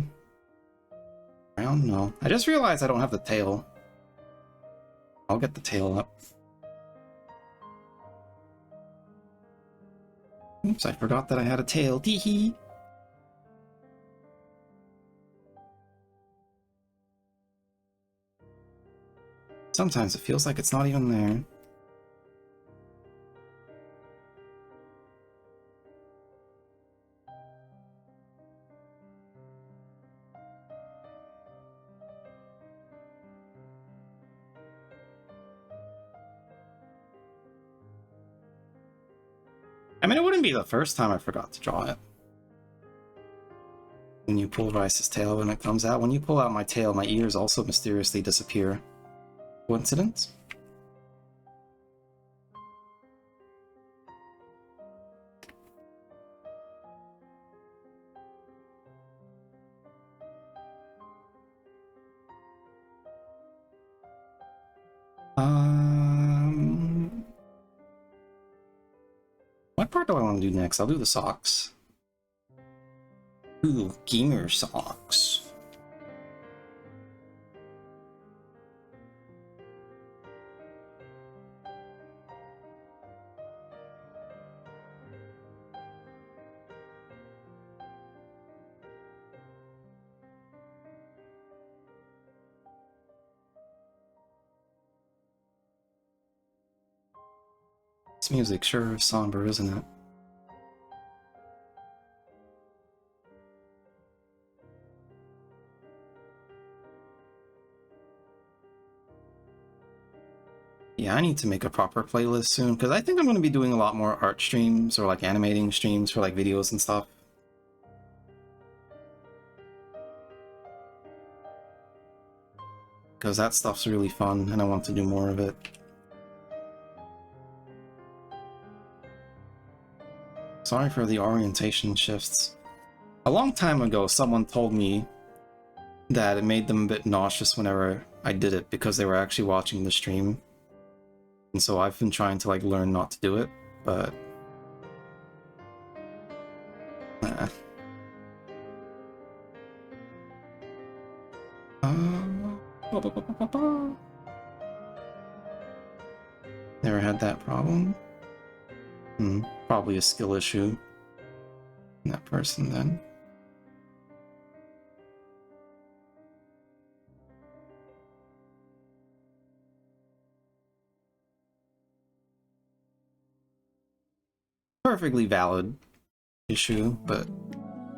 Speaker 1: I don't know. I just realized I don't have the tail. I'll get the tail up. Oops, I forgot that I had a tail. Teehee! Sometimes it feels like it's not even there. I mean, it wouldn't be the first time I forgot to draw it. When you pull Rice's tail when it comes out. When you pull out my tail, my ears also mysteriously disappear. Coincidence? What part do I want to do next? I'll do the socks. Ooh, gamer socks. This music sure is somber, isn't it? Yeah, I need to make a proper playlist soon, because I think I'm going to be doing a lot more art streams, or like animating streams for like videos and stuff. Because that stuff's really fun, and I want to do more of it. Sorry for the orientation shifts. A long time ago, someone told me that it made them a bit nauseous whenever I did it, because they were actually watching the stream. And so I've been trying to like learn not to do it, but... Never had that problem? Probably a skill issue in that person then. Perfectly valid issue, but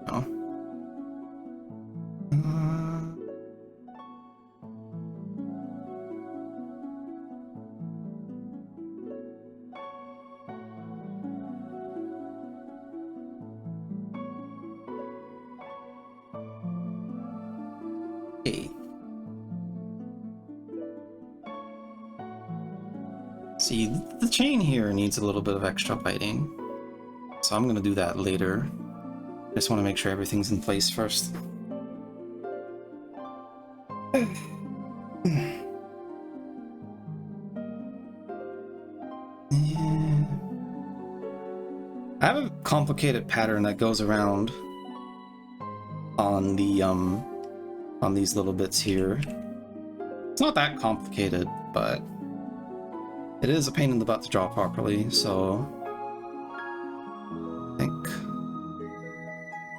Speaker 1: no. Okay. See, the chain here needs a little bit of extra biting. So I'm gonna do that later. I just want to make sure everything's in place first. I have a complicated pattern that goes around on the on these little bits here. It's not that complicated, but it is a pain in the butt to draw properly, so I think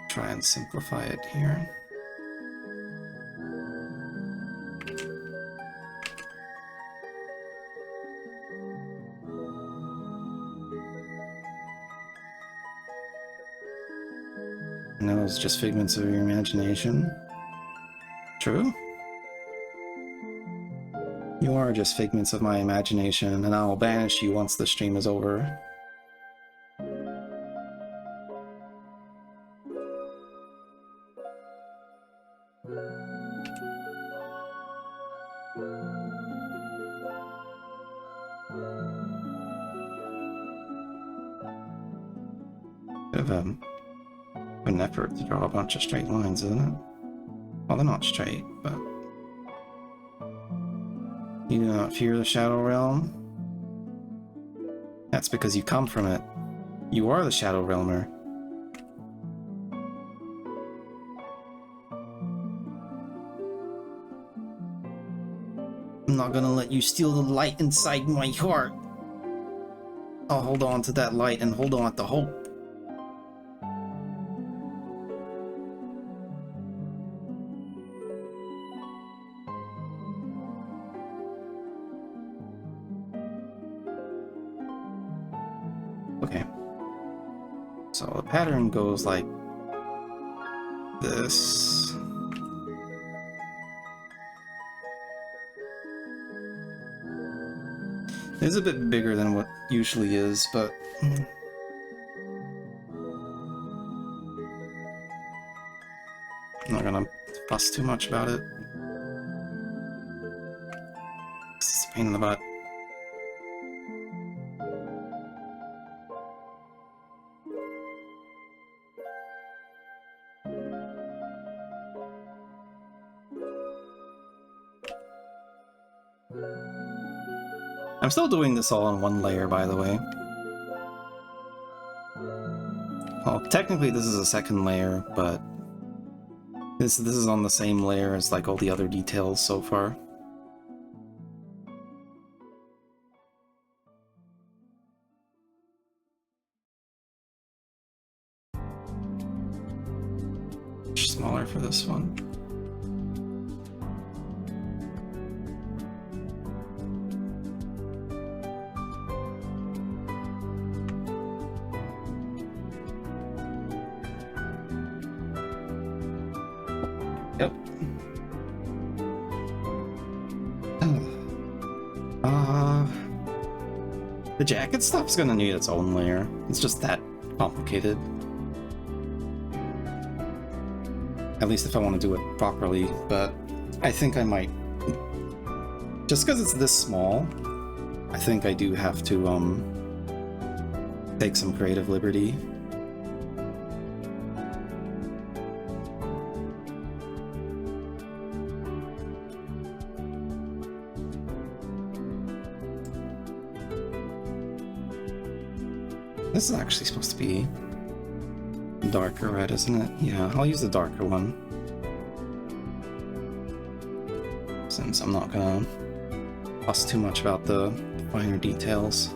Speaker 1: try and simplify it here. And those just figments of your imagination. True? You are just figments of my imagination, and I will banish you once the stream is over. Bit of an effort to draw a bunch of straight lines, isn't it? Well, they're not straight, but... You do not fear the Shadow Realm? That's because you come from it. You are the Shadow Realmer. I'm not gonna let you steal the light inside my heart. I'll hold on to that light and hold on to hope. Okay. So the pattern goes like this. It's a bit bigger than what usually is, but I'm not gonna fuss too much about it. It's a pain in the butt. I'm still doing this all on one layer, by the way. Well, technically this is a second layer, but this is on the same layer as like all the other details so far. Smaller for this one. Yep. The jacket stuff's gonna need its own layer. It's just that complicated. At least if I want to do it properly, but I think I might. Just because it's this small, I think I do have to take some creative liberty. This is actually supposed to be darker red, isn't it? Yeah, I'll use the darker one. Since I'm not gonna fuss too much about the finer details.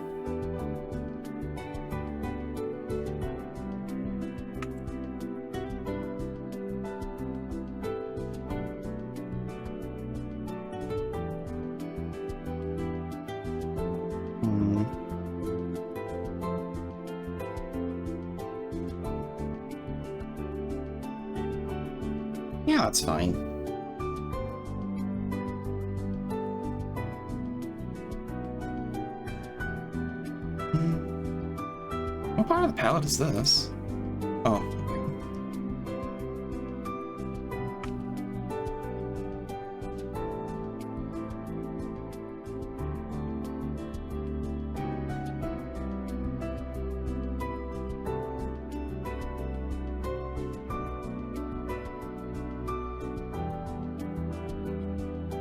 Speaker 1: Yeah, that's fine. What part of the palette is this? Oh.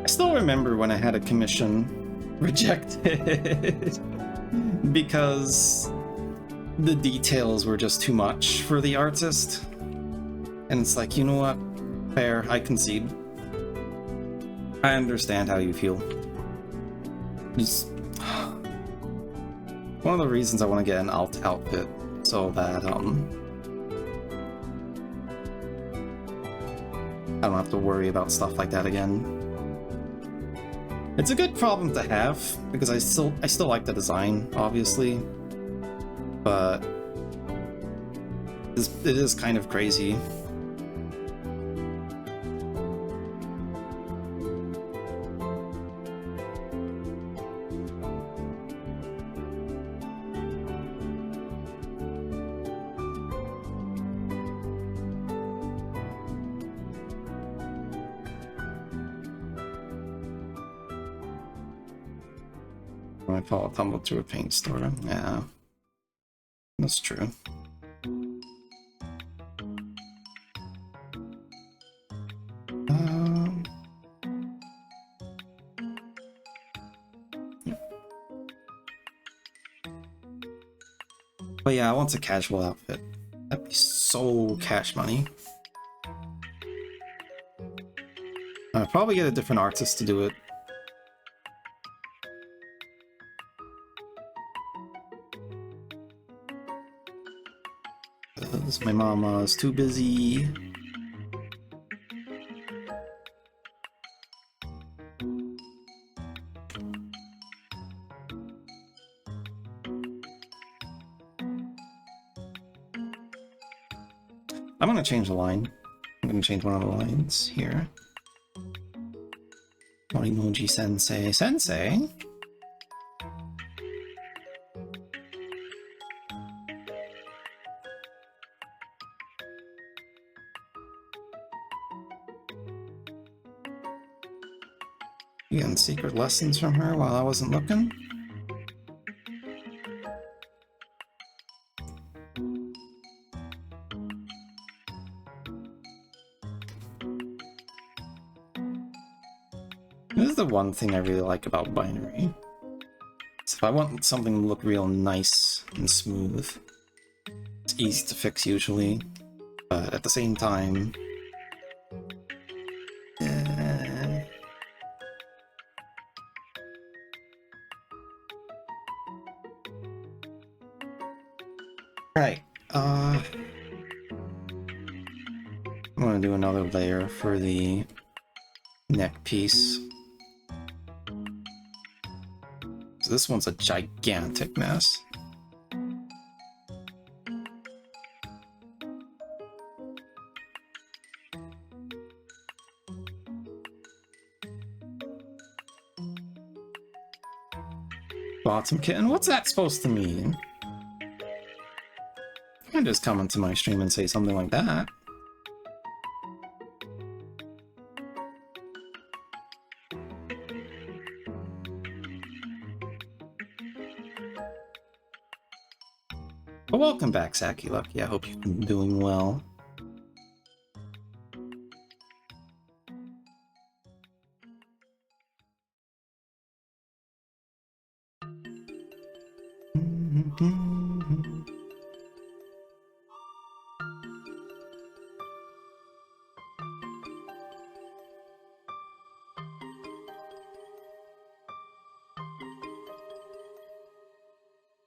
Speaker 1: I still remember when I had a commission rejected because the details were just too much for the artist. And it's like, you know what? Fair, I concede. I understand how you feel. Just one of the reasons I want to get an alt outfit so that I don't have to worry about stuff like that again. It's a good problem to have, because I still like the design, obviously, but it is kind of crazy. I fall tumble through a paint store. Yeah, that's true. But yeah, I want a casual outfit. That'd be so cash money. I'd probably get a different artist to do it. Because my mama's too busy. I'm gonna change the line. I'm gonna change one of the lines here. Morimoji Sensei. Sensei? You getting secret lessons from her while I wasn't looking? This is the one thing I really like about binary. So if I want something to look real nice and smooth, it's easy to fix usually, but at the same time, Right, I'm gonna do another layer for the neck piece. So this one's a gigantic mess. Bottom kitten? What's that supposed to mean? You can just come into my stream and say something like that. But welcome back, Saki Lucky. I hope you've been doing well.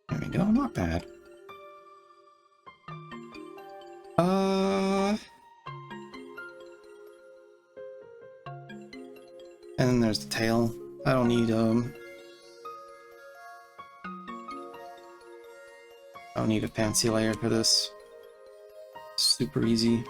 Speaker 1: There we go, not bad. And then there's the tail. I don't need a fancy layer for this. Super easy.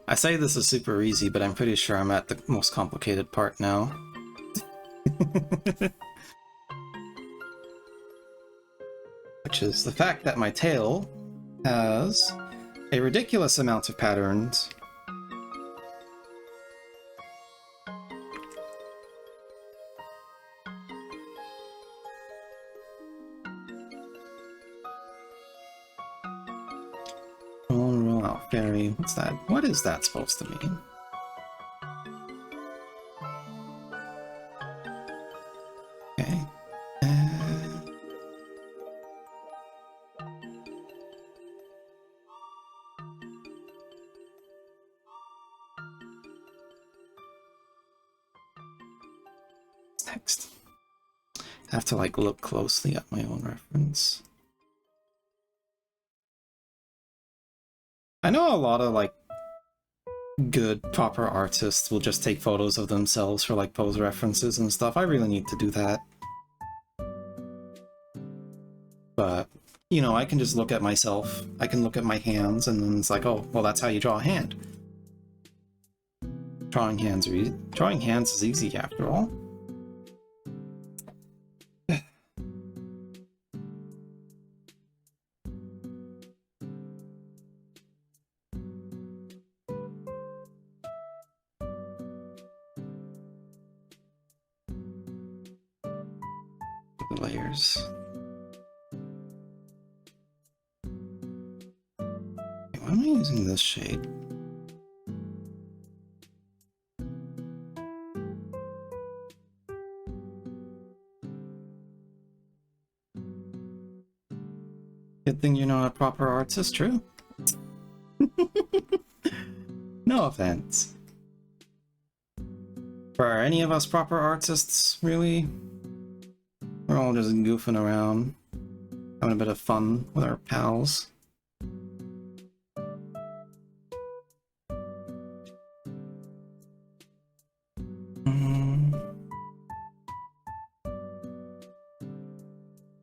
Speaker 1: I say this is super easy, but I'm pretty sure I'm at the most complicated part now. Which is the fact that my tail has a ridiculous amount of patterns. Fairy, what's that? What is that supposed to mean? Okay. Next. I have to like look closely at my own reference. I know a lot of like good, proper artists will just take photos of themselves for like pose references and stuff. I really need to do that. But, you know, I can just look at myself, I can look at my hands, and then it's like, oh, well, that's how you draw a hand. Drawing hands is easy after all. Layers. Why am I using this shade? Good thing you're not a proper artist, true? No offense. For any of us proper artists, really? We're all just goofing around, having a bit of fun with our pals.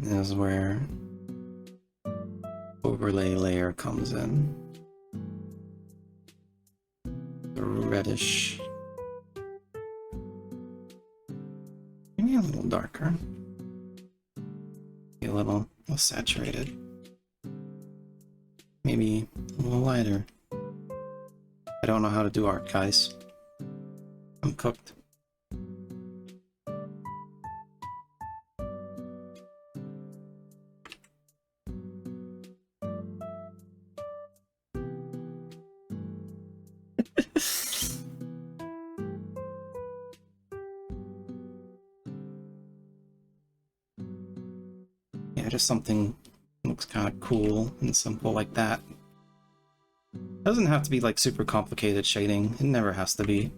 Speaker 1: This is where overlay layer comes in. The reddish. Maybe a little darker. A little less saturated. Maybe a little lighter. I don't know how to do art, guys. I'm cooked. Yeah, just something that looks kind of cool and simple like that. Doesn't have to be like super complicated shading. It never has to be.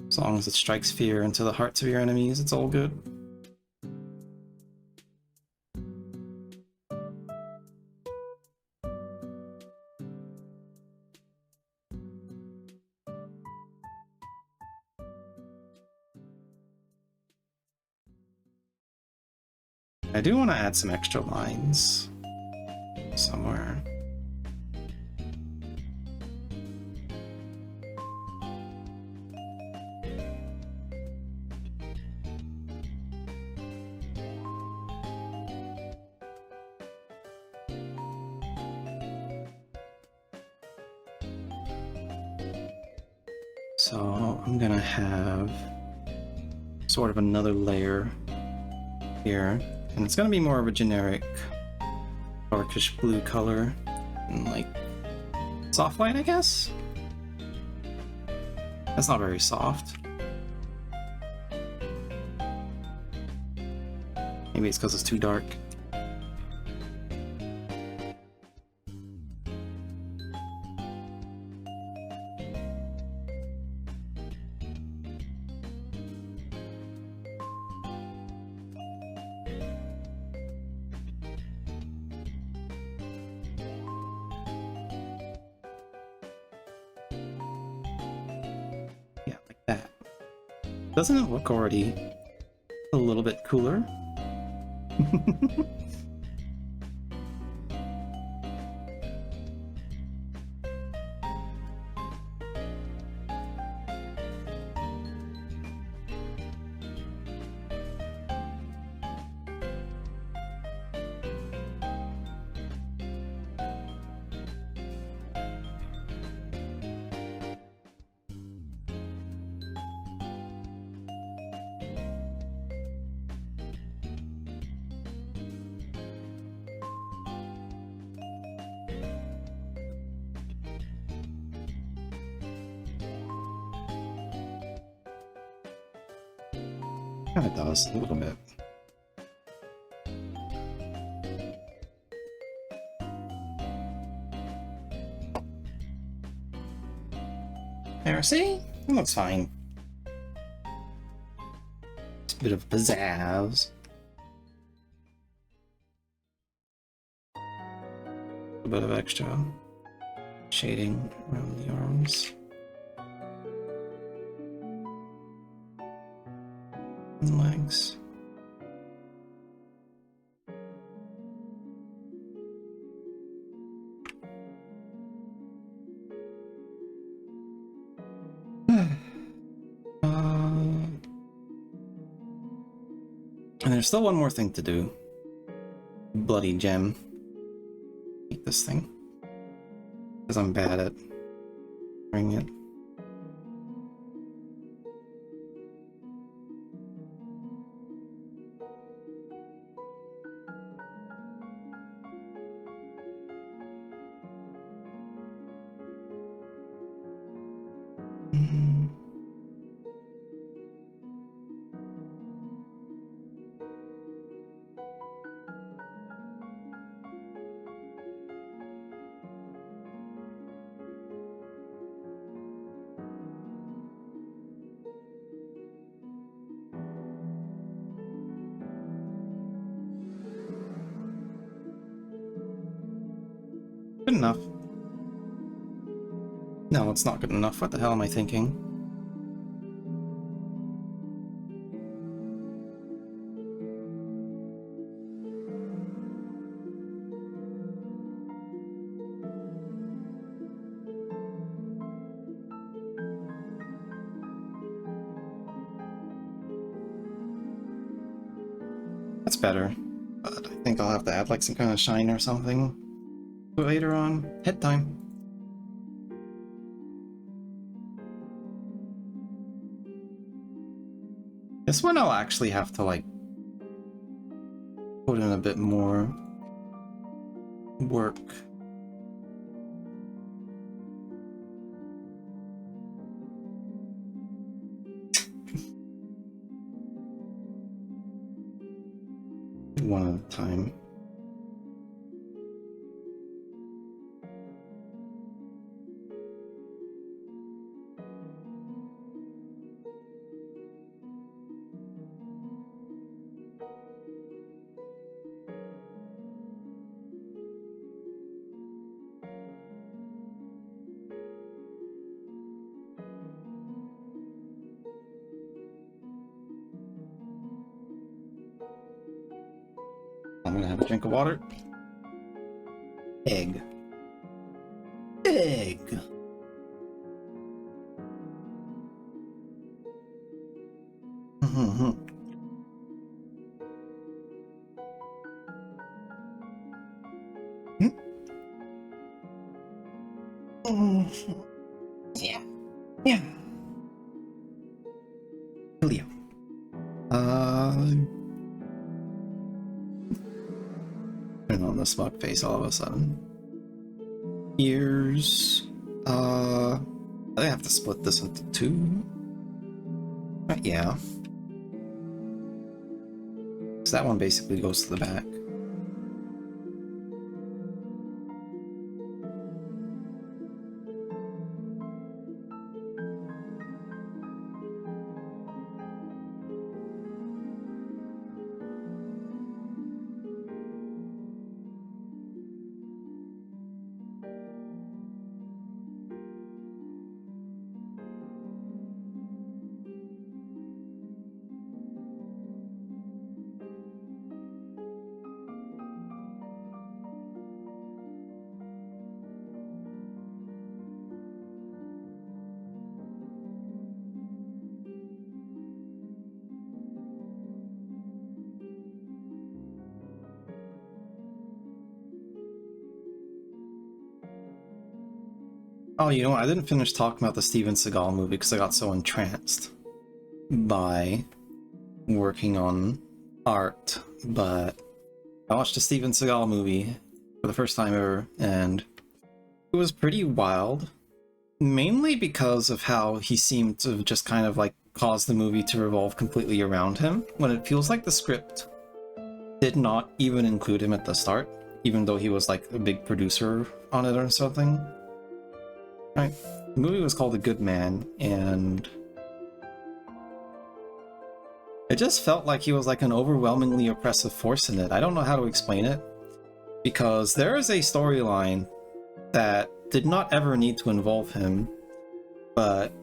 Speaker 1: As long as it strikes fear into the hearts of your enemies, it's all good. I do want to add some extra lines somewhere. So I'm gonna have sort of another layer here, and it's gonna be more of a generic darkish blue color and like soft light, I guess. That's not very soft. Maybe it's because it's too dark. Doesn't it look already a little bit cooler? Kind of does, a little bit. There, see? It looks fine. It's a bit of pizzazz. A bit of extra Shading around the arms. And legs. And there's still one more thing to do. Bloody gem. Eat this thing. Because I'm bad at bringing it. Good enough. No, it's not good enough. What the hell am I thinking? That's better. But I think I'll have to add like some kind of shine or something later on. Head time. This one I'll actually have to like put in a bit more work. One at a time. I'm gonna have a drink of water. Egg. Egg. Yeah. Yeah. Leo. Turn on the smug face all of a sudden. Ears. I have to split this into two. Yeah. So that one basically goes to the back. Oh, you know what? I didn't finish talking about the Steven Seagal movie because I got so entranced by working on art, but I watched the Steven Seagal movie for the first time ever, and it was pretty wild, mainly because of how he seemed to just kind of like cause the movie to revolve completely around him, when it feels like the script did not even include him at the start, even though he was like a big producer on it or something. Right. The movie was called A Good Man, and it just felt like he was like an overwhelmingly oppressive force in it. I don't know how to explain it, because there is a storyline that did not ever need to involve him, but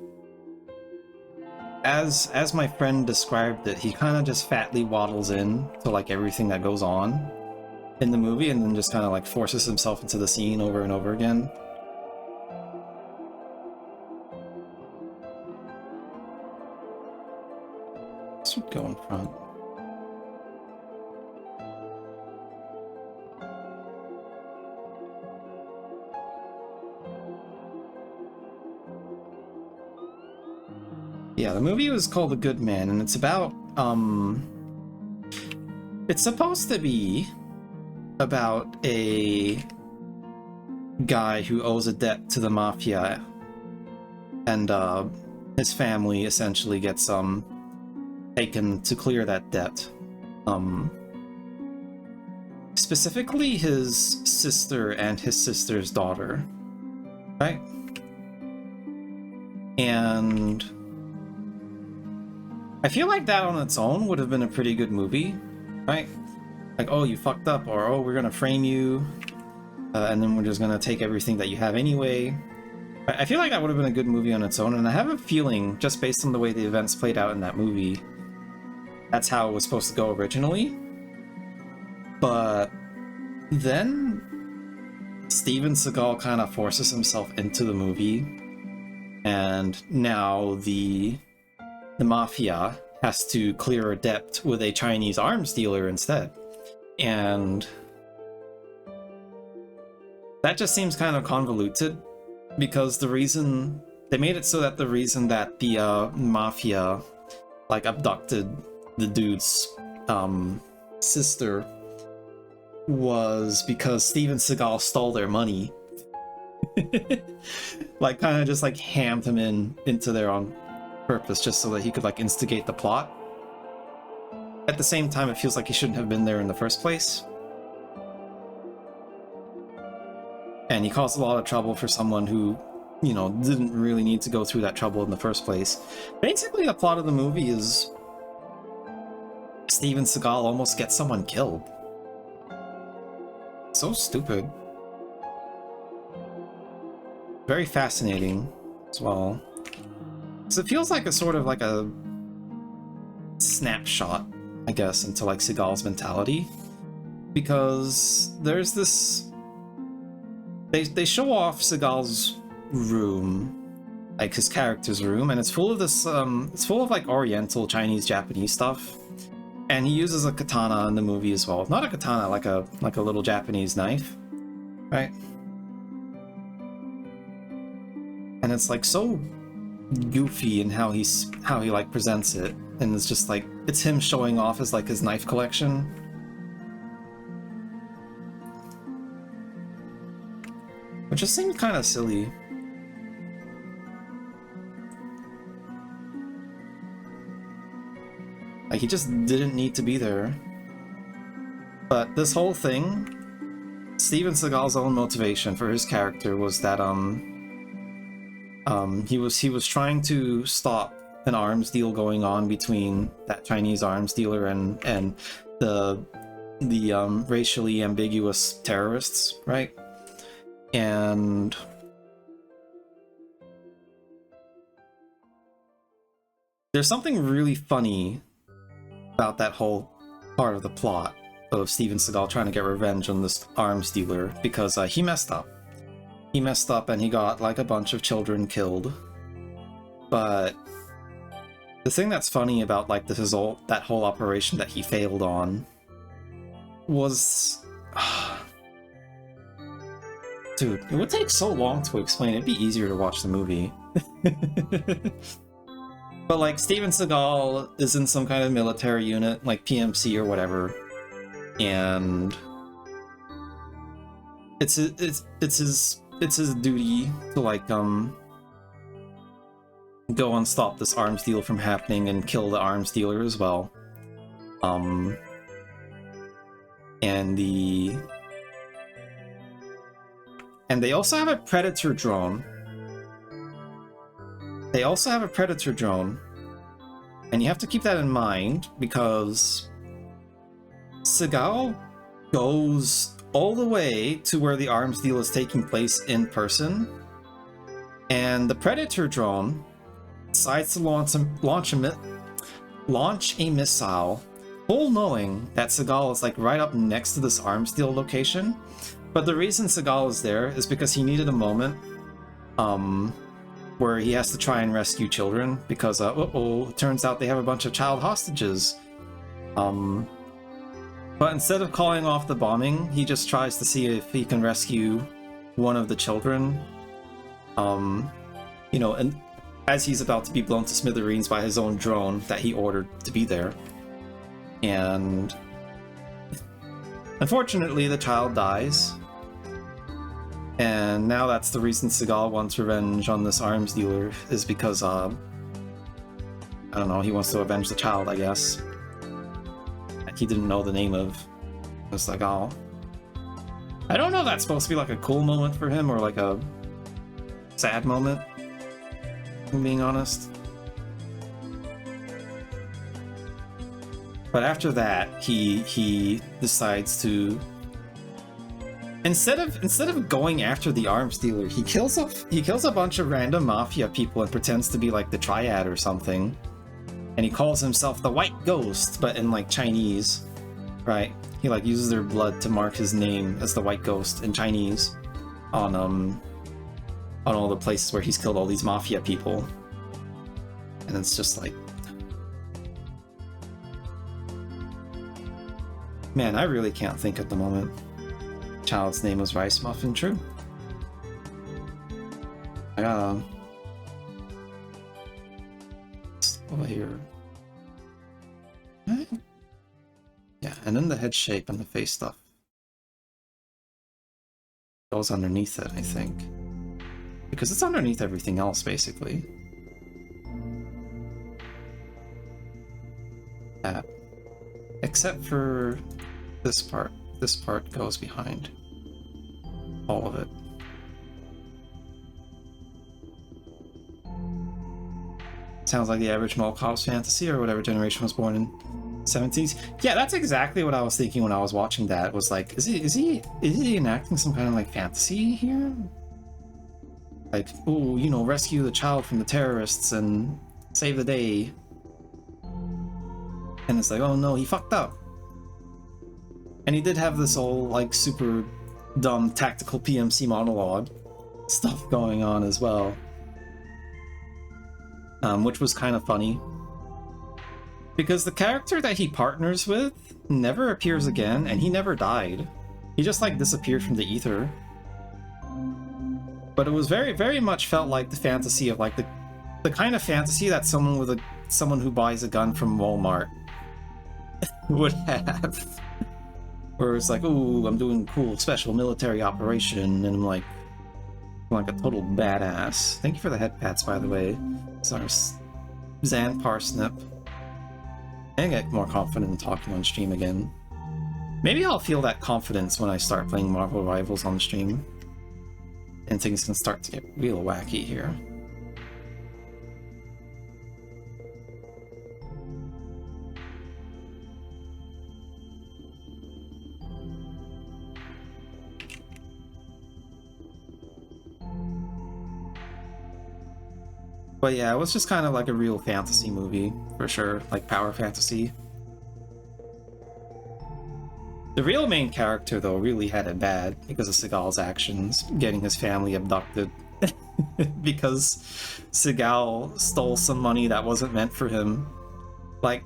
Speaker 1: as my friend described it, he kind of just fatly waddles in to like everything that goes on in the movie, and then just kind of like forces himself into the scene over and over again. This would go in front. Yeah, the movie was called The Good Man, and it's about, it's supposed to be about a guy who owes a debt to the mafia, and, his family essentially gets, taken to clear that debt. Specifically his sister and his sister's daughter, right? And I feel like that on its own would have been a pretty good movie, right? Like, oh, you fucked up, or oh, we're gonna frame you, and then we're just gonna take everything that you have anyway. I feel like that would have been a good movie on its own, and I have a feeling, just based on the way the events played out in that movie, that's how it was supposed to go originally. But then Steven Seagal kind of forces himself into the movie, and now the mafia has to clear a debt with a Chinese arms dealer instead. And that just seems kind of convoluted, because the reason they made it so that the reason that the mafia like abducted the dude's sister was because Steven Seagal stole their money. Like, kind of just like hammed him into there on purpose, just so that he could like instigate the plot. At the same time, it feels like he shouldn't have been there in the first place. And he caused a lot of trouble for someone who, you know, didn't really need to go through that trouble in the first place. Basically, the plot of the movie is Steven Seagal almost gets someone killed. So stupid. Very fascinating as well. So it feels like a sort of like a snapshot, I guess, into like Seagal's mentality. Because there's this... They show off Seagal's room, like his character's room, and it's full of this, it's full of like Oriental, Chinese, Japanese stuff. And he uses a katana in the movie as well. Not a katana, like a little Japanese knife, right? And it's like so goofy in how he like presents it, and it's just like it's him showing off as like his knife collection. Which just seemed kind of silly. Like, he just didn't need to be there. But this whole thing, Steven Seagal's own motivation for his character was that he was trying to stop an arms deal going on between that Chinese arms dealer and the racially ambiguous terrorists, right? And there's something really funny about that whole part of the plot of Steven Seagal trying to get revenge on this arms dealer, because he messed up. He messed up and he got like a bunch of children killed. But the thing that's funny about like that whole operation that he failed on was... Dude, it would take so long to explain. It'd be easier to watch the movie. But like, Steven Seagal is in some kind of military unit, like PMC or whatever, and it's his duty to like go and stop this arms deal from happening and kill the arms dealer as well. And they also have a Predator drone. They also have a Predator drone. And you have to keep that in mind, because Seagal goes all the way to where the arms deal is taking place in person, and the Predator drone decides to launch a missile, full knowing that Seagal is like right up next to this arms deal location. But the reason Seagal is there is because he needed a moment where he has to try and rescue children, because it turns out they have a bunch of child hostages. But instead of calling off the bombing, he just tries to see if he can rescue one of the children. You know, and as he's about to be blown to smithereens by his own drone that he ordered to be there. And unfortunately, the child dies. And now that's the reason Seagal wants revenge on this arms dealer, is because, I don't know, he wants to avenge the child, I guess. He didn't know the name of Seagal. I don't know if that's supposed to be like a cool moment for him or like a sad moment, if I'm being honest. But after that, he decides to, instead of going after the arms dealer, he kills a bunch of random mafia people and pretends to be like the Triad or something. And he calls himself the White Ghost, but in like Chinese, right? He like uses their blood to mark his name as the White Ghost in Chinese on all the places where he's killed all these mafia people. And it's just like, man, I really can't think at the moment. Child's name was Rice Muffin, true. I gotta over here. Yeah, and then the head shape and the face stuff goes underneath it, I think. Because it's underneath everything else, basically. Except for this part. This part goes behind all of it. Sounds like the average mall cop's fantasy, or whatever generation was born in 70s. Yeah, that's exactly what I was thinking when I was watching that. Was like, is he enacting some kind of like fantasy here? Like, oh, you know, rescue the child from the terrorists and save the day. And it's like, oh no, he fucked up. And he did have this whole like super dumb tactical PMC monologue stuff going on as well. Which was kind of funny. Because the character that he partners with never appears again, and he never died. He just like disappeared from the ether. But it was very, very much felt like the fantasy of like the kind of fantasy that someone who buys a gun from Walmart would have. Where it's like, oh, I'm doing a cool special military operation, and I'm like a total badass. Thank you for the head pats, by the way. Sorry, Zan Parsnip. I get more confident in talking on stream again. Maybe I'll feel that confidence when I start playing Marvel Rivals on stream. And things can start to get real wacky here. But yeah, it was just kind of like a real fantasy movie, for sure, like power fantasy. The real main character, though, really had it bad because of Seagal's actions, getting his family abducted. Because Seagal stole some money that wasn't meant for him. Like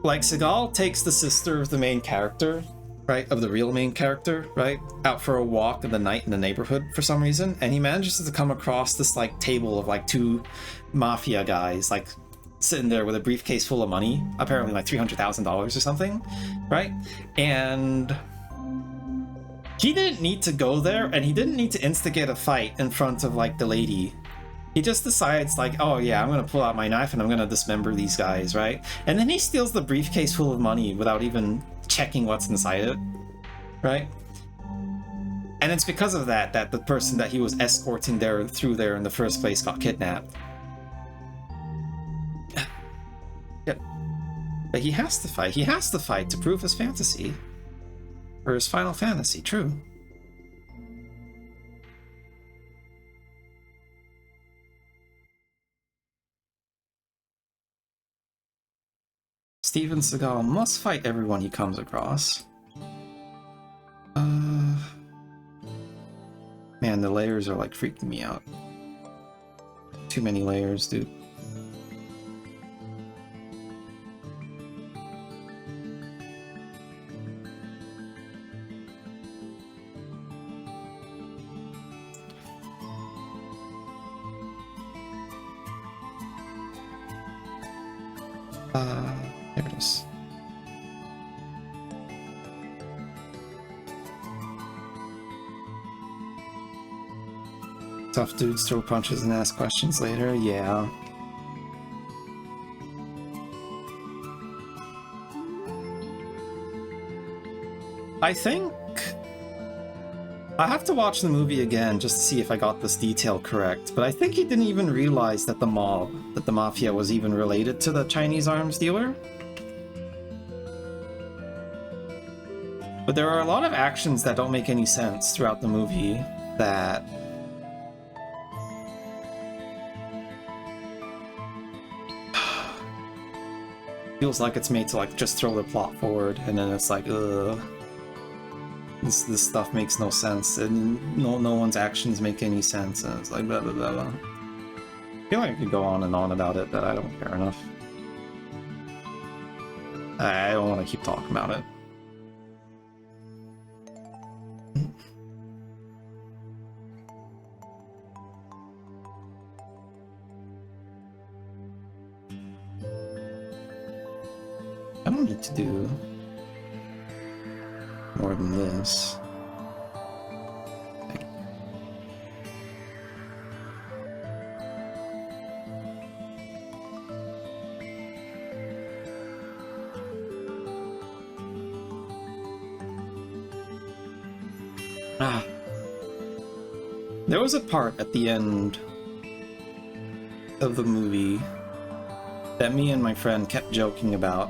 Speaker 1: Seagal takes the sister of the main character, right, of the real main character, right, out for a walk in the night in the neighborhood for some reason, and he manages to come across this like table of like two mafia guys like sitting there with a briefcase full of money, apparently like $300,000 or something, right? And he didn't need to go there, and he didn't need to instigate a fight in front of like the lady. He just decides like, oh yeah, I'm gonna pull out my knife and I'm gonna dismember these guys, right? And then he steals the briefcase full of money without even checking what's inside it, right? And it's because of that that the person that he was escorting through there in the first place got kidnapped. Yeah. But he has to fight. He has to fight to prove his fantasy, For his Final Fantasy, true. Steven Seagal must fight everyone he comes across. Man, the layers are like freaking me out. Too many layers, dude. There it is. Tough dudes throw punches and ask questions later, yeah. I think I have to watch the movie again just to see if I got this detail correct, but I think he didn't even realize that the mafia was even related to the Chinese arms dealer. But there are a lot of actions that don't make any sense throughout the movie that feels like it's made to like just throw the plot forward, and then it's like, ugh. This stuff makes no sense, and no one's actions make any sense, and it's like blah blah blah blah. I feel like I could go on and on about it, but I don't care enough. I don't want to keep talking about it. I don't need to do more than this. There was a part at the end of the movie that me and my friend kept joking about.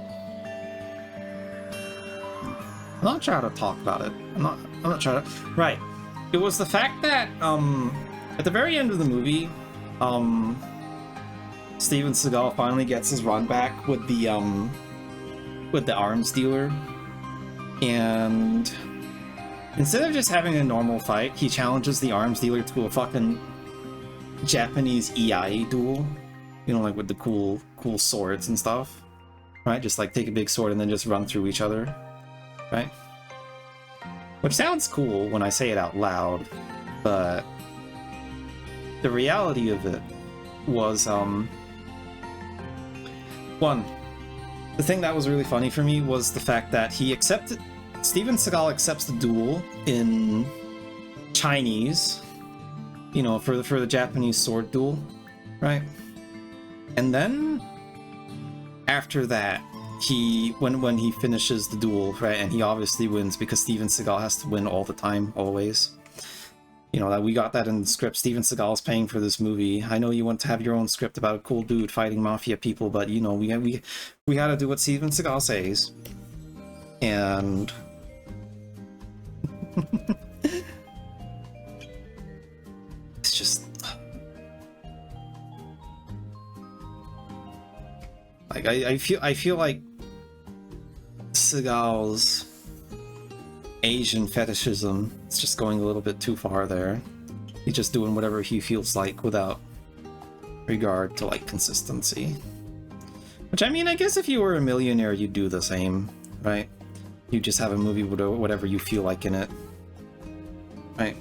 Speaker 1: I'm not trying to talk about it. I'm not trying to. Right. It was the fact that at the very end of the movie, Steven Seagal finally gets his run back with the arms dealer, and instead of just having a normal fight, he challenges the arms dealer to a fucking Japanese EI duel. You know, like with the cool swords and stuff. Right? Just like take a big sword and then just run through each other. Right? Which sounds cool when I say it out loud, but the reality of it was, one, the thing that was really funny for me was the fact that Steven Seagal accepts the duel in Chinese, you know, for the Japanese sword duel, right? And then after that, when he finishes the duel, right, and he obviously wins because Steven Seagal has to win all the time, always. You know, that we got that in the script. Steven Seagal is paying for this movie. I know you want to have your own script about a cool dude fighting mafia people, but you know, we got to do what Steven Seagal says. And it's just like I feel like Seagal's Asian fetishism is just going a little bit too far there. He's just doing whatever he feels like without regard to like consistency. Which, I mean, I guess if you were a millionaire, you'd do the same, right? You just have a movie with whatever you feel like in it, right?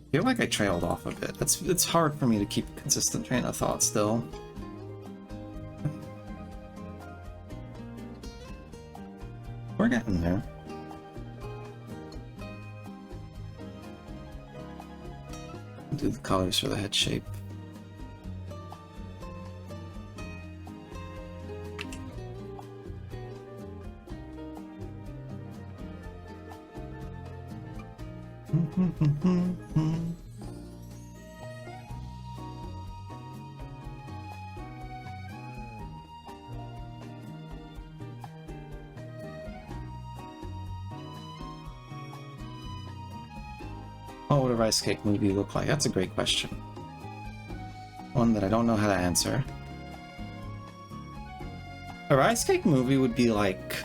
Speaker 1: I feel like I trailed off a bit. It's hard for me to keep a consistent train of thought still. We're getting there. Do the colors for the head shape. What would a rice cake movie look like? That's a great question. One that I don't know how to answer. A rice cake movie would be like...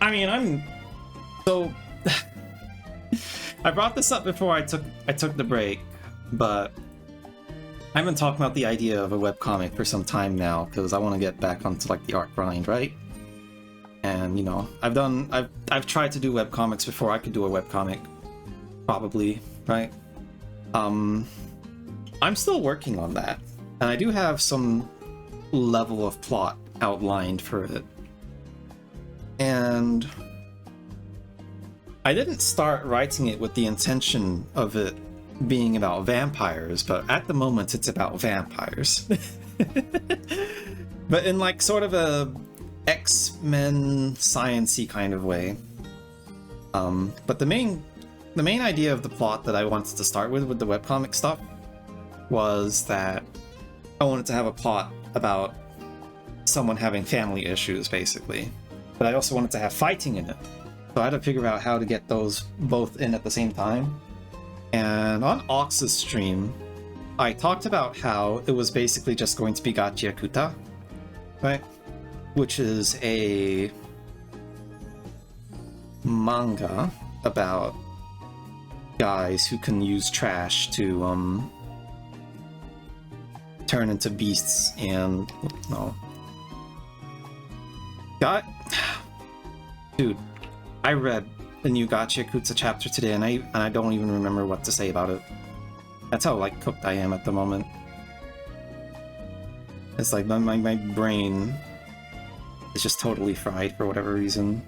Speaker 1: I mean, I'm... So... I brought this up before I took the break, but... I've been talking about the idea of a webcomic for some time now, because I want to get back onto like the art grind, right? And you know, I've tried to do webcomics before I could do a webcomic. Probably, right? I'm still working on that. And I do have some level of plot outlined for it. And I didn't start writing it with the intention of it being about vampires, but at the moment it's about vampires. But in like sort of a X-Men science-y kind of way. But the main idea of the plot that I wanted to start with the webcomic stuff was that I wanted to have a plot about someone having family issues, basically. But I also wanted to have fighting in it. So I had to figure out how to get those both in at the same time. And on Ox's stream, I talked about how it was basically just going to be Gachi Yakuta, right? Which is a manga about guys who can use trash to turn into beasts and no. Dude, I read the new Gachi Yakuza chapter today, and I don't even remember what to say about it. That's how like cooked I am at the moment. It's like my brain is just totally fried for whatever reason.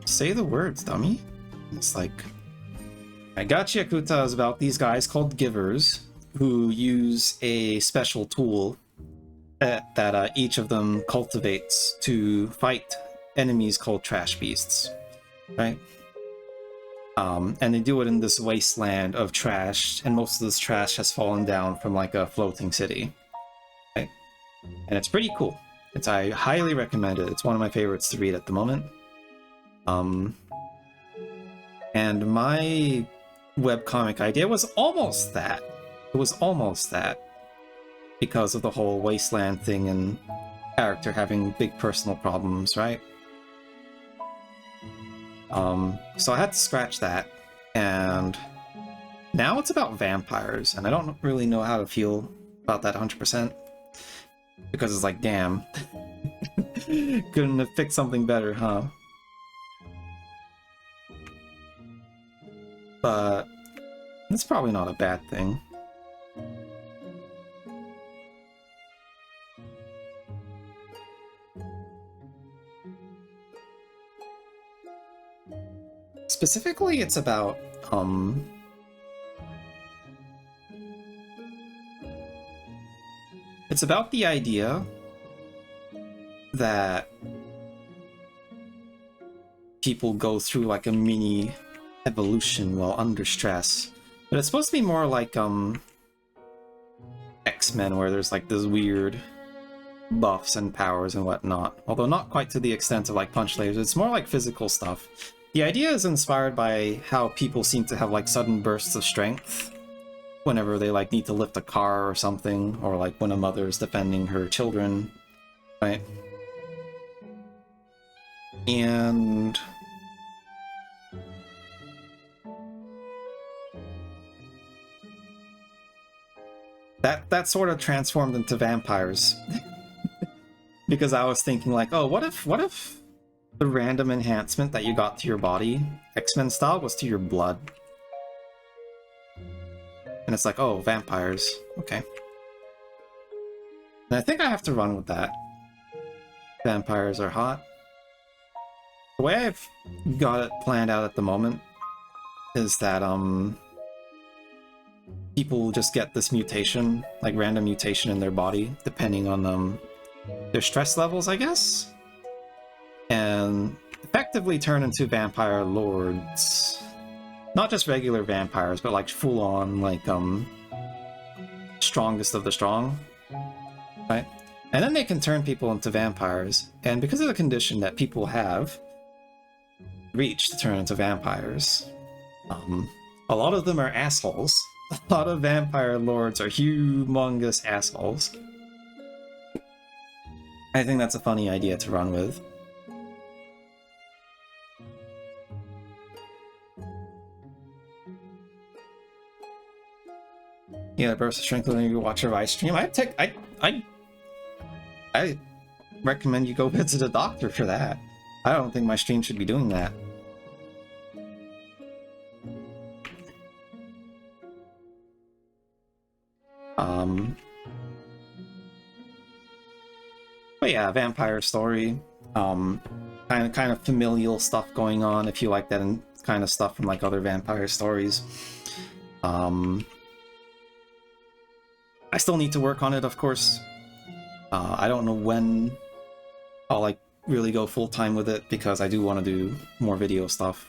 Speaker 1: Say the words, dummy. It's like Gachi Yakuza is about these guys called givers who use a special tool that each of them cultivates to fight enemies called trash beasts, right? And they do it in this wasteland of trash, and most of this trash has fallen down from like a floating city, right? And it's pretty cool. I highly recommend it. It's one of my favorites to read at the moment. And my webcomic idea was almost that. It was almost that. Because of the whole wasteland thing and character having big personal problems, right? So I had to scratch that, and now it's about vampires, and I don't really know how to feel about that 100%, because it's like, damn, couldn't have picked something better, huh? But it's probably not a bad thing. Specifically, it's about, it's about the idea that people go through like a mini evolution while under stress. But it's supposed to be more like, X-Men, where there's like this weird buffs and powers and whatnot. Although not quite to the extent of like punch lasers, it's more like physical stuff. The idea is inspired by how people seem to have like sudden bursts of strength whenever they like need to lift a car or something, or like when a mother is defending her children, right? And that sort of transformed into vampires. Because I was thinking like, oh, what if the random enhancement that you got to your body, X-Men style, was to your blood? And it's like, oh, vampires. Okay. And I think I have to run with that. Vampires are hot. The way I've got it planned out at the moment is that, people just get this mutation, like random mutation in their body, depending on, their stress levels, I guess? And effectively turn into vampire lords. Not just regular vampires, but like full-on, like, strongest of the strong, right? And then they can turn people into vampires. And because of the condition that people have reached to turn into vampires, a lot of them are assholes. A lot of vampire lords are humongous assholes. I think that's a funny idea to run with. Yeah, burst of strength when you watch a Rice stream. I recommend you go visit a doctor for that. I don't think my stream should be doing that. But yeah, vampire story. Kind of familial stuff going on if you like that and kind of stuff from like other vampire stories. I still need to work on it, of course. I don't know when I'll like really go full-time with it because I do want to do more video stuff.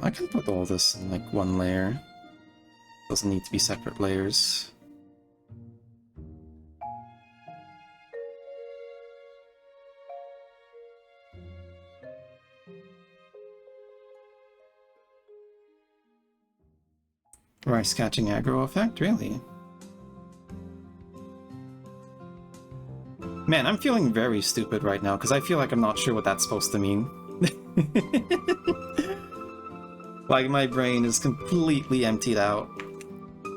Speaker 1: I can put all this in like one layer. Doesn't need to be separate layers. Rice catching aggro effect? Really? Man, I'm feeling very stupid right now because I feel like I'm not sure what that's supposed to mean. Like, my brain is completely emptied out.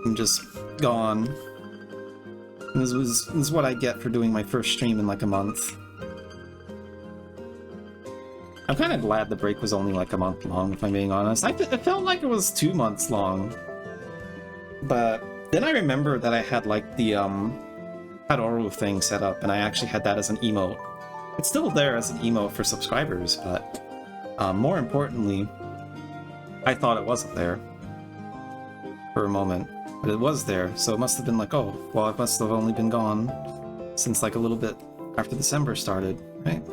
Speaker 1: I'm just gone. And this is what I get for doing my first stream in like a month. I'm kind of glad the break was only like a month long, if I'm being honest. It felt like it was 2 months long. But then I remembered that I had like the Hadoru thing set up, and I actually had that as an emote. It's still there as an emote for subscribers, but more importantly, I thought it wasn't there for a moment, but it was there, so it must have been like, oh, well, it must have only been gone since like a little bit after December started, right?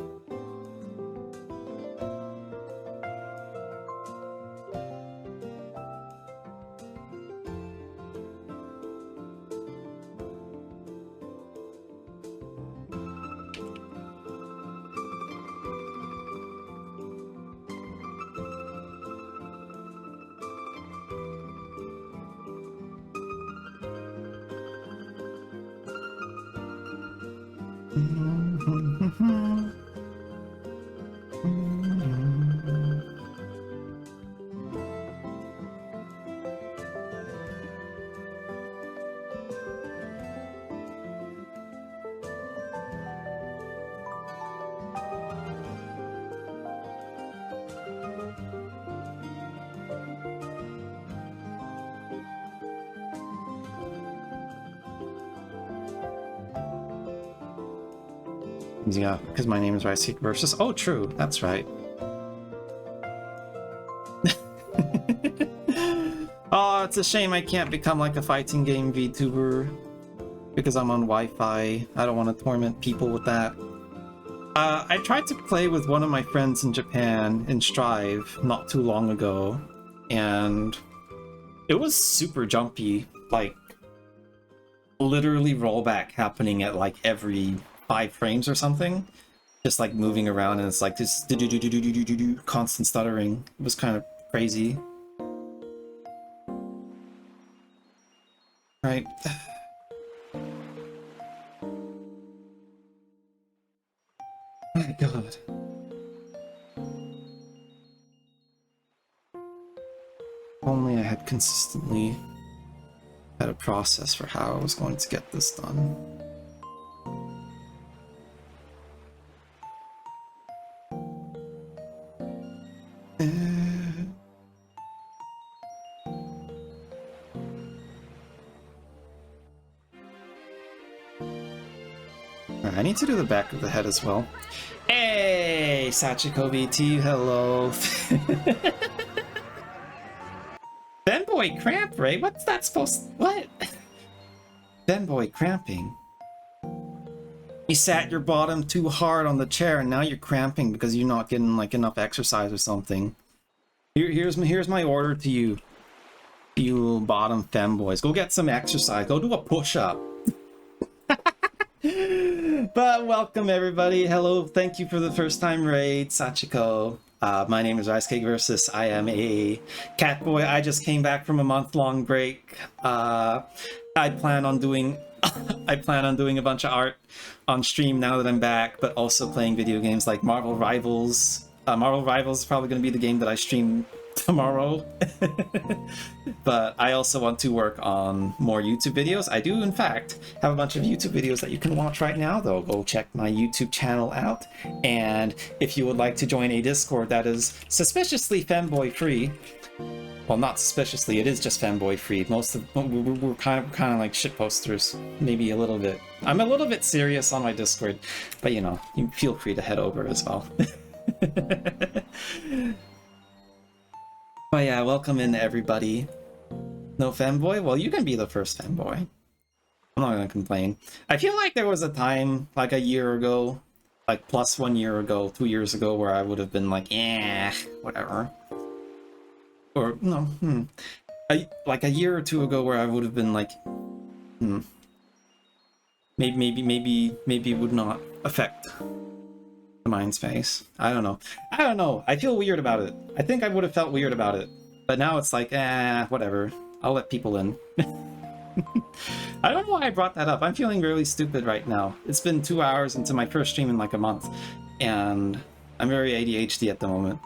Speaker 1: Yeah, because my name is RicecakeVS. Oh, true. That's right. Oh, it's a shame I can't become like a fighting game VTuber because I'm on Wi-Fi. I don't want to torment people with that. I tried to play with one of my friends in Japan in Strive not too long ago, and it was super jumpy. Like, literally rollback happening at like every 5 frames or something, just like moving around, and it's like this constant stuttering. It was kind of crazy. Right. My god. Only I had consistently had a process for how I was going to get this done. I need to do the back of the head as well. Hey, Sachiko BT, hello. Benboy cramp, Ray? What's that supposed to... What? Benboy cramping? You sat your bottom too hard on the chair and now you're cramping because you're not getting like enough exercise or something. Here's my order to you. You little bottom femboys. Go get some exercise. Go do a push-up. But welcome everybody. Hello, thank you for the first time raid, Sachiko. My name is RicecakeVS. I am a cat boy. I just came back from a month-long break. I plan on doing a bunch of art on stream now that I'm back, but also playing video games like Marvel Rivals. Marvel Rivals is probably going to be the game that I stream tomorrow. But I also want to work on more YouTube videos. I do, in fact, have a bunch of YouTube videos that you can watch right now, though. Go check my YouTube channel out. And if you would like to join a Discord that is suspiciously femboy free, well, not suspiciously, it is just femboy free. Most of we're kind of like shit posters, maybe a little bit. I'm a little bit serious on my Discord, but you know, you feel free to head over as well. But yeah, welcome in everybody. No femboy? Well, you can be the first femboy. I'm not gonna complain. I feel like there was a time, like a year ago, like plus 1 year ago, 2 years ago, where I would have been like, yeah, whatever. Or, no, like a year or two ago where I would have been like, maybe it would not affect the mind space. I don't know. I feel weird about it. I think I would have felt weird about it. But now it's like, whatever. I'll let people in. I don't know why I brought that up. I'm feeling really stupid right now. It's been 2 hours into my first stream in like a month. And I'm very ADHD at the moment.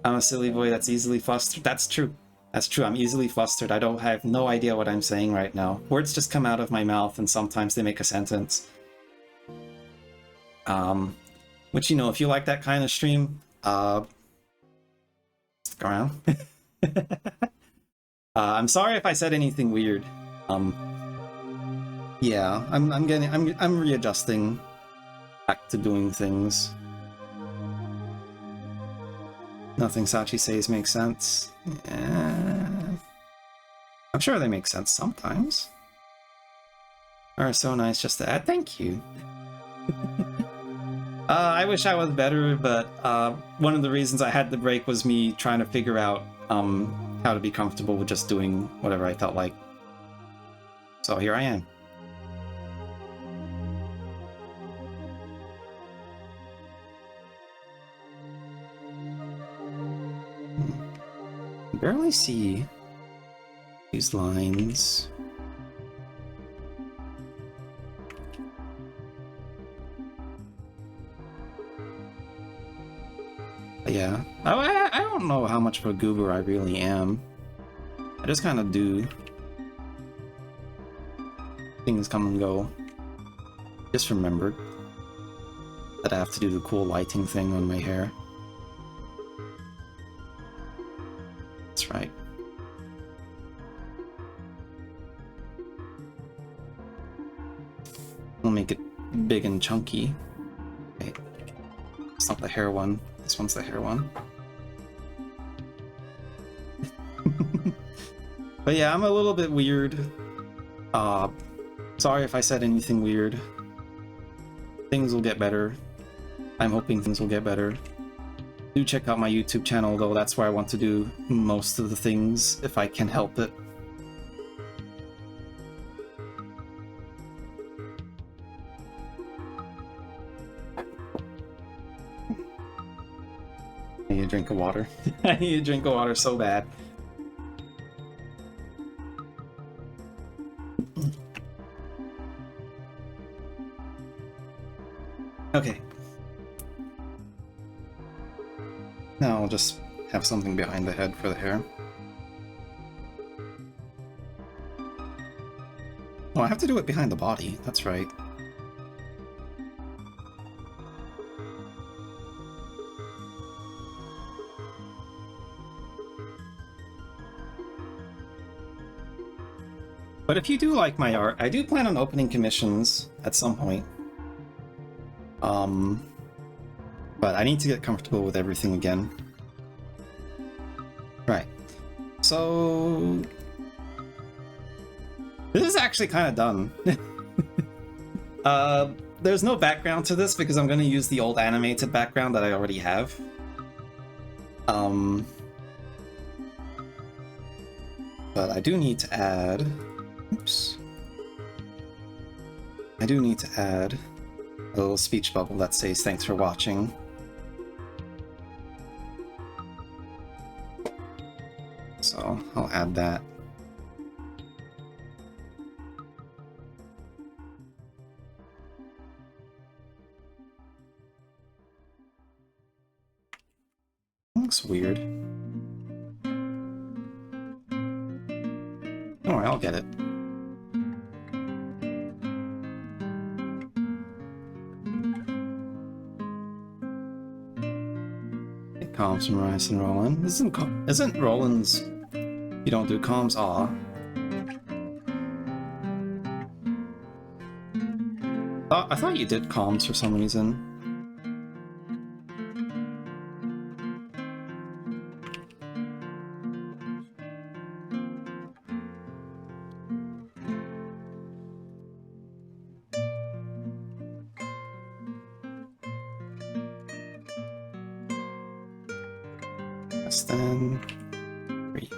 Speaker 1: I'm a silly boy that's easily flustered. That's true. That's true. I'm easily flustered. I have no idea what I'm saying right now. Words just come out of my mouth and sometimes they make a sentence. Which, you know, if you like that kind of stream, stick around. I'm sorry if I said anything weird. Yeah, I'm readjusting back to doing things. Nothing Sachi says makes sense. Yeah. I'm sure they make sense sometimes. Are so nice just to add. Thank you. I wish I was better, but one of the reasons I had the break was me trying to figure out how to be comfortable with just doing whatever I felt like. So here I am. Barely see these lines. Yeah, I don't know how much of a goober I really am. I just kind of do. Things come and go. Just remembered that I have to do the cool lighting thing on my hair. That's right. We'll make it big and chunky. Wait, it's not the hair one. This one's the hair one. But yeah, I'm a little bit weird. Sorry if I said anything weird. Things will get better. I'm hoping things will get better. Do check out my YouTube channel, though. That's where I want to do most of the things, if I can help it. I need a drink of water. I need a drink of water so bad. Okay. Now I'll just have something behind the head for the hair. Oh, I have to do it behind the body. That's right. But if you do like my art, I do plan on opening commissions at some point. But I need to get comfortable with everything again. Right. So this is actually kind of done. There's no background to this because I'm going to use the old animated background that I already have. But I do need to add... Oops. I do need to add a little speech bubble that says thanks for watching. So I'll add that. Looks weird. Don't worry, I'll get it. Get comms from Rice and Roland. Isn't Roland's... You don't do comms? Aw. I thought you did comms for some reason. Less than 3.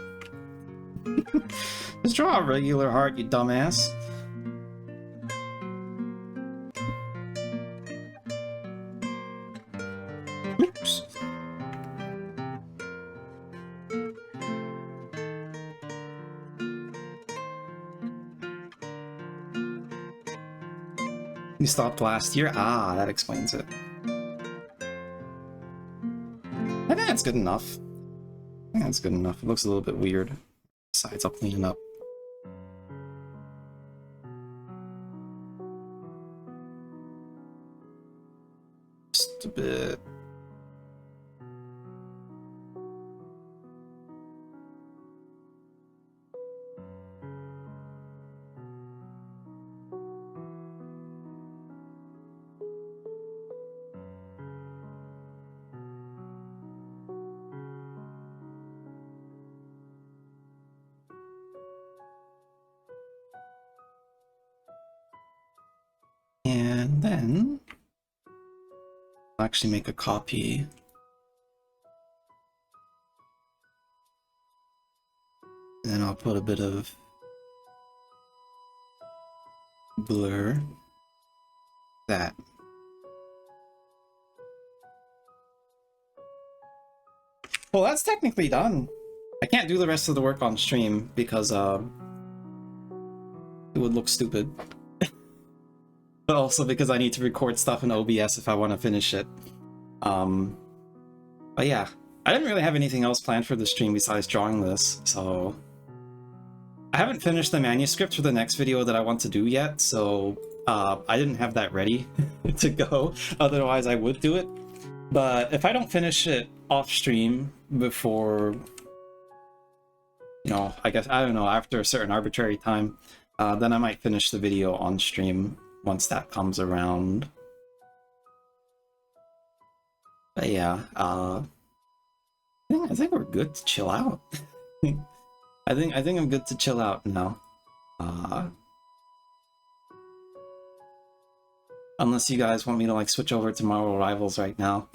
Speaker 1: Just draw a regular heart, you dumbass. Oops. You stopped last year? Ah, that explains it. I think that's good enough. I think that's good enough. It looks a little bit weird. Besides, I'll clean it up. Just a bit. And then I'll actually make a copy. And then I'll put a bit of blur. That. Well, that's technically done. I can't do the rest of the work on stream because it would look stupid. But also because I need to record stuff in OBS if I want to finish it. But yeah, I didn't really have anything else planned for the stream besides drawing this, so... I haven't finished the manuscript for the next video that I want to do yet, so I didn't have that ready to go, otherwise I would do it. But if I don't finish it off stream before, you know, I guess, I don't know, after a certain arbitrary time, then I might finish the video on stream once that comes around. But yeah, I think we're good to chill out. I think I'm good to chill out now. Unless you guys want me to like switch over to Marvel Rivals right now.